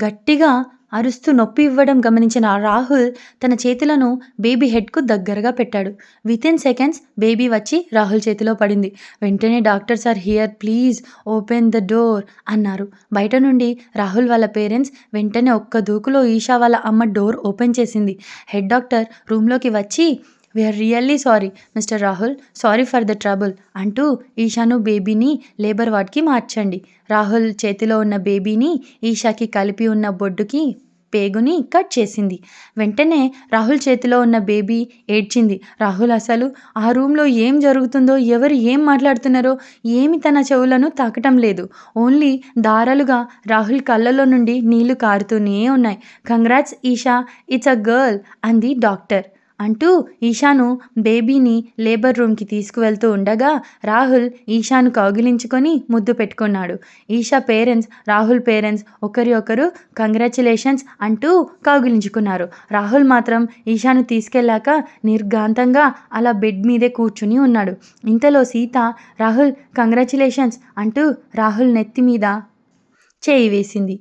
గట్టిగా అరుస్తూ నొప్పి ఇవ్వడం గమనించిన రాహుల్ తన చేతులను బేబీ హెడ్కు దగ్గరగా పెట్టాడు. వితిన్ సెకండ్స్ బేబీ వచ్చి రాహుల్ చేతిలో పడింది. వెంటనే doctors are here, please open the door అన్నారు. బయట నుండి రాహుల్ వాళ్ళ పేరెంట్స్ వెంటనే ఒక్క దూకులో ఈషా వాళ్ళ అమ్మ డోర్ ఓపెన్ చేసింది. హెడ్ డాక్టర్ రూమ్లోకి వచ్చి, we are really sorry mister Rahul, sorry for the trouble అంటూ ఈషాను బేబీని లేబర్ వార్డ్కి మార్చండి. రాహుల్ చేతిలో ఉన్న బేబీని ఈషాకి కలిపి ఉన్న బొడ్డుకి పేగుని కట్ చేసింది. వెంటనే రాహుల్ చేతిలో ఉన్న బేబీ ఏడ్చింది. రాహుల్ అసలు ఆ రూమ్లో ఏం జరుగుతుందో, ఎవరు ఏం మాట్లాడుతున్నారో ఏమి తన చెవులను తాకటం లేదు. ఓన్లీ దారాలుగా రాహుల్ కళ్ళలో నుండి నీళ్లు కారుతూనే ఉన్నాయి. Congrats Esha, it's a girl అంది డాక్టర్ అంటూ ఈషాను బేబీని లేబర్ రూమ్కి తీసుకువెళ్తూ ఉండగా రాహుల్ ఈషాను కౌగిలించుకొని ముద్దు పెట్టుకున్నాడు. ఈషా పేరెంట్స్, రాహుల్ పేరెంట్స్ ఒకరి ఒకరు కంగ్రాచులేషన్స్ అంటూ కౌగిలించుకున్నారు. రాహుల్ మాత్రం ఈషాను తీసుకెళ్ళాక నిర్ఘాంతంగా అలా బెడ్ మీదే కూర్చుని ఉన్నాడు. ఇంతలో సీత, రాహుల్ కంగ్రాచులేషన్స్ అంటూ రాహుల్ నెత్తి మీద చేయి వేసింది.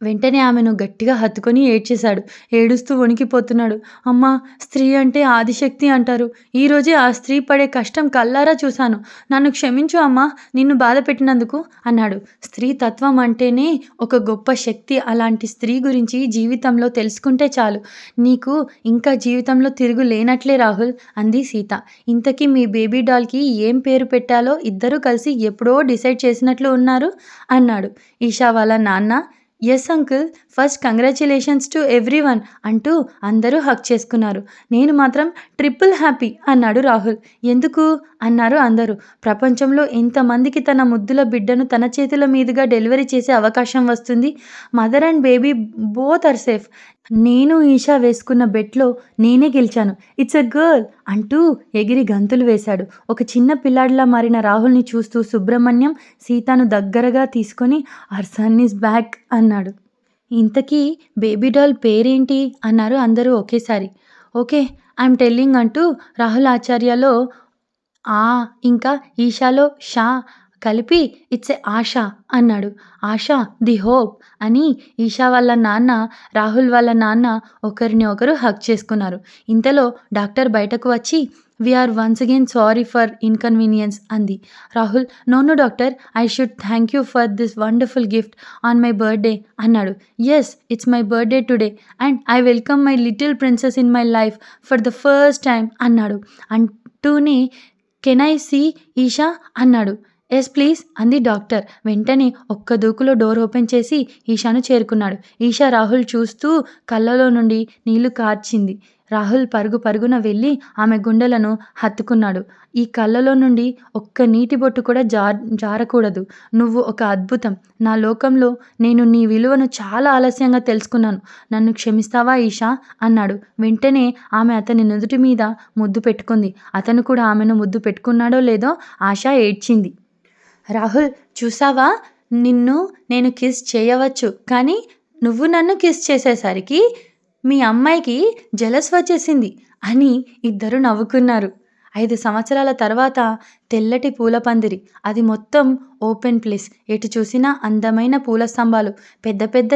వెంటనే ఆమెను గట్టిగా హత్తుకొని ఏడ్చేశాడు. ఏడుస్తూ వణికిపోతున్నాడు. అమ్మా, స్త్రీ అంటే ఆదిశక్తి అంటారు. ఈరోజే ఆ స్త్రీ పడే కష్టం కళ్ళారా చూశాను. నన్ను క్షమించు అమ్మా, నిన్ను బాధ పెట్టినందుకు అన్నాడు. స్త్రీ తత్వం అంటేనే ఒక గొప్ప శక్తి. అలాంటి స్త్రీ గురించి జీవితంలో తెలుసుకుంటే చాలు. నీకు ఇంకా జీవితంలో తిరుగు లేనట్లే రాహుల్ అంది సీత. ఇంతకీ మీ బేబీ డాల్కి ఏం పేరు పెట్టాలో ఇద్దరూ కలిసి ఎప్పుడో డిసైడ్ చేసినట్లు ఉన్నారు అన్నాడు. ఈషా వాళ్ళ నాన్న yes uncle, first congratulations to everyone అంటూ అందరూ హక్ చేసుకున్నారు. నేను మాత్రం ట్రిపుల్ హ్యాపీ అన్నాడు రాహుల్. ఎందుకు అన్నారు అందరూ. ప్రపంచంలో ఎంతమందికి తన ముద్దుల బిడ్డను తన చేతుల మీదుగా డెలివరీ చేసే అవకాశం వస్తుంది? Mother and baby both are safe. నేను ఈషా వేసుకున్న బెట్లో నేనే గెలిచాను. ఇట్స్ ఎ గర్ల్ అంటూ ఎగిరి గంతులు వేశాడు. ఒక చిన్న పిల్లాడిలా మారిన రాహుల్ని చూస్తూ సుబ్రహ్మణ్యం సీతను దగ్గరగా తీసుకొని అవర్ సన్ ఈజ్ బ్యాక్ అన్నాడు. ఇంతకీ బేబీ డాల్ పేరేంటి అన్నారు అందరూ ఒకేసారి. ఓకే, ఐఎమ్ టెల్లింగ్ అంటూ రాహుల్ ఆచార్యలో ఆ ఇంకా ఈషాలో షా కలిపి ఇట్స్ ఏ ఆశ అన్నాడు. ఆశ ది హోప్ అని ఈషా వాళ్ళ నాన్న రాహుల్ వాళ్ళ నాన్న ఒకరిని ఒకరు హక్ చేసుకున్నారు. ఇంతలో డాక్టర్ బయటకు వచ్చి we are once again sorry for inconvenience అంది. Rahul no doctor, I should thank you for this wonderful gift on my birthday అన్నాడు. Yes, it's my birthday today and I welcome my little princess in my life for the first time అన్నాడు. అంటూనే can I see Eesha అన్నాడు. Yes please అంది doctor. వెంటనే ఒక్క దూకులో door open చేసి ఈషాను చేరుకున్నాడు. ఈషా రాహుల్ చూస్తూ కళ్ళలో నుండి నీళ్లు కార్చింది. రాహుల్ పరుగున వెళ్ళి ఆమె గుండెలను హత్తుకున్నాడు. ఈ కళ్ళలో నుండి ఒక్క నీటి బొట్టు కూడా జారకూడదు. నువ్వు ఒక అద్భుతం. నా లోకంలో నేను నీ విలువను చాలా ఆలస్యంగా తెలుసుకున్నాను. నన్ను క్షమిస్తావా ఈషా అన్నాడు. వెంటనే ఆమె అతని నుదుటి మీద ముద్దు పెట్టుకుంది. అతను కూడా ఆమెను ముద్దు పెట్టుకున్నాడో లేదో ఆశ ఏడ్చింది. రాహుల్ చూసావా, నిన్ను నేను కిస్ చేయవచ్చు, కానీ నువ్వు నన్ను కిస్ చేసేసరికి మీ అమ్మాయికి జలస్ వచ్చేసింది అని ఇద్దరు నవ్వుకున్నారు. 5 సంవత్సరాల తర్వాత తెల్లటి పూల పందిరి, అది మొత్తం ఓపెన్ ప్లేస్. ఎటు చూసినా అందమైన పూల స్తంభాలు, పెద్ద పెద్ద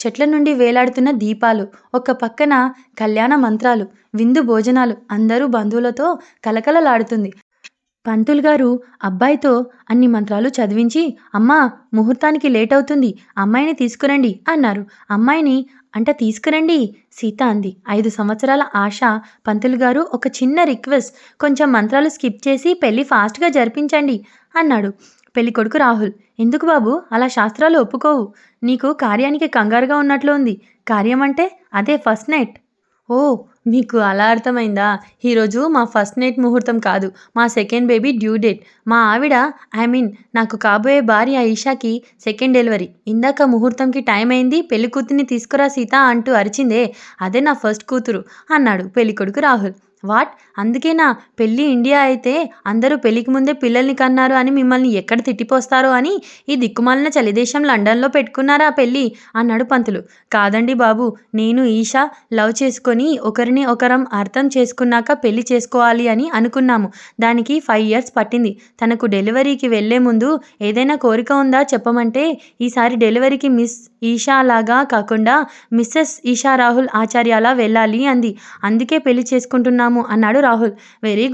చెట్ల నుండి వేలాడుతున్న దీపాలు, ఒక పక్కన కళ్యాణ మంత్రాలు, విందు భోజనాలు, అందరూ బంధువులతో కలకలలాడుతుంది. పంతులు గారు అబ్బాయితో అన్ని మంత్రాలు చదివించి అమ్మా, ముహూర్తానికి లేట్ అవుతుంది, అమ్మాయిని తీసుకురండి అన్నారు. అమ్మాయిని తీసుకురండి సీత అంది. 5 సంవత్సరాల ఆశ. పంతులు గారు ఒక చిన్న రిక్వెస్ట్, కొంచెం మంత్రాలు స్కిప్ చేసి పెళ్ళి ఫాస్ట్గా జరిపించండి అన్నాడు. పెళ్ళికొడుకు రాహుల్. ఎందుకు బాబు అలా శాస్త్రాలు ఒప్పుకోవు? నీకు కార్యానికి కంగారుగా ఉన్నట్లు ఉంది. కార్యం అంటే అదే ఫస్ట్ నైట్. ఓ, మీకు అలా అర్థమైందా? ఈరోజు మా ఫస్ట్ నైట్ ముహూర్తం కాదు, మా సెకండ్ బేబీ డ్యూ డేట్. మా ఆవిడ నాకు కాబోయే భార్య ఈషాకి సెకండ్ డెలివరీ. ఇందాక ముహూర్తంకి టైం అయింది, పెళ్లి కూతుర్ని తీసుకురా సీత అంటూ అరిచిందే, అదే నా ఫస్ట్ కూతురు అన్నాడు పెళ్ళికొడుకు రాహుల్. వాట్? అందుకేనా పెళ్ళి ఇండియా అయితే అందరూ పెళ్ళికి ముందే పిల్లల్ని కన్నారు అని మిమ్మల్ని ఎక్కడ తిట్టిపోస్తారో అని ఈ దిక్కుమాలిన చలిదేశం లండన్లో పెట్టుకున్నారా పెళ్ళి అన్నాడు పంతులు. కాదండి బాబు, నేను ఈషా లవ్ చేసుకొని ఒకరిని ఒకరం అర్థం చేసుకున్నాక పెళ్లి చేసుకోవాలి అని అనుకున్నాము. దానికి 5 years పట్టింది. తనకు డెలివరీకి వెళ్లే ముందు ఏదైనా కోరిక ఉందా చెప్పమంటే ఈసారి డెలివరీకి మిస్ ఈషా లాగా కాకుండా మిస్సెస్ ఈషా రాహుల్ ఆచార్యలా వెళ్ళాలి అంది. అందుకే పెళ్లి చేసుకుంటున్నాము అన్నాడు రాహుల్. వెరీ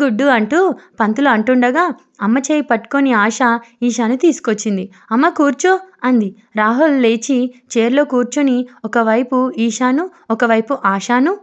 గుడ్ అంటూ పంతులు అంటుండగా అమ్మ చేయి పట్టుకొని ఆశ ఈషాను తీసుకొచ్చింది. అమ్మ కూర్చో అంది. రాహుల్ లేచి చైర్లో కూర్చొని ఒకవైపు ఈషాను ఒకవైపు ఆశాను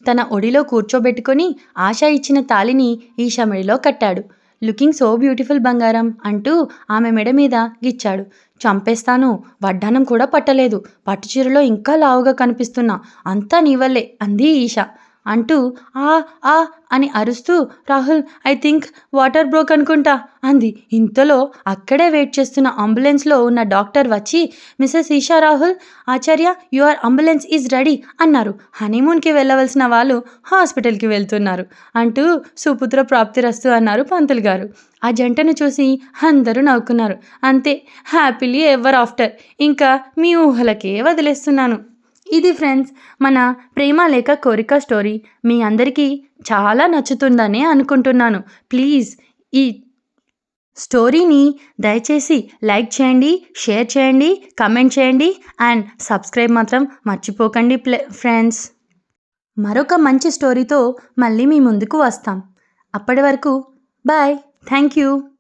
తన ఒడిలో కూర్చోబెట్టుకొని ఆశ ఇచ్చిన తాళిని ఈషా మెడలో కట్టాడు. లుకింగ్ సో బ్యూటిఫుల్ బంగారం అంటూ ఆమె మెడ మీద గిచ్చాడు. చంపేస్తాను, వడ్డానం కూడా పట్టలేదు, పట్టుచీరలో ఇంకా లావుగా కనిపిస్తున్నా, అంతా నీ వల్లే అంది ఈషా అంటూ ఆ అని అరుస్తూ Rahul I think water broke అనుకుంటా అంది. ఇంతలో అక్కడే వెయిట్ చేస్తున్న అంబులెన్స్లో ఉన్న డాక్టర్ వచ్చి Mrs Esha Rahul Acharya, your ambulance is ready అన్నారు. హనీమూన్కి వెళ్ళవలసిన వాళ్ళు హాస్పిటల్కి వెళ్తున్నారు అంటూ సుపుత్ర ప్రాప్తిరస్తు అన్నారు పంతులు గారు. ఆ జంటను చూసి అందరూ నవ్వుకున్నారు. అంతే, హ్యాపీలీ ఎవర్ ఆఫ్టర్. ఇంకా మీ ఊహలకే వదిలేస్తున్నాను. ఇది ఫ్రెండ్స్ మన ప్రేమ లేక కోరిక స్టోరీ. మీ అందరికీ చాలా నచ్చుతుందని అనుకుంటున్నాను. ప్లీజ్ ఈ స్టోరీని దయచేసి లైక్ చేయండి, షేర్ చేయండి, కమెంట్ చేయండి అండ్ సబ్స్క్రైబ్ మాత్రం మర్చిపోకండి ఫ్రెండ్స్. మరొక మంచి స్టోరీతో మళ్ళీ మీ ముందుకు వస్తాం. అప్పటి వరకు బాయ్. Thank you.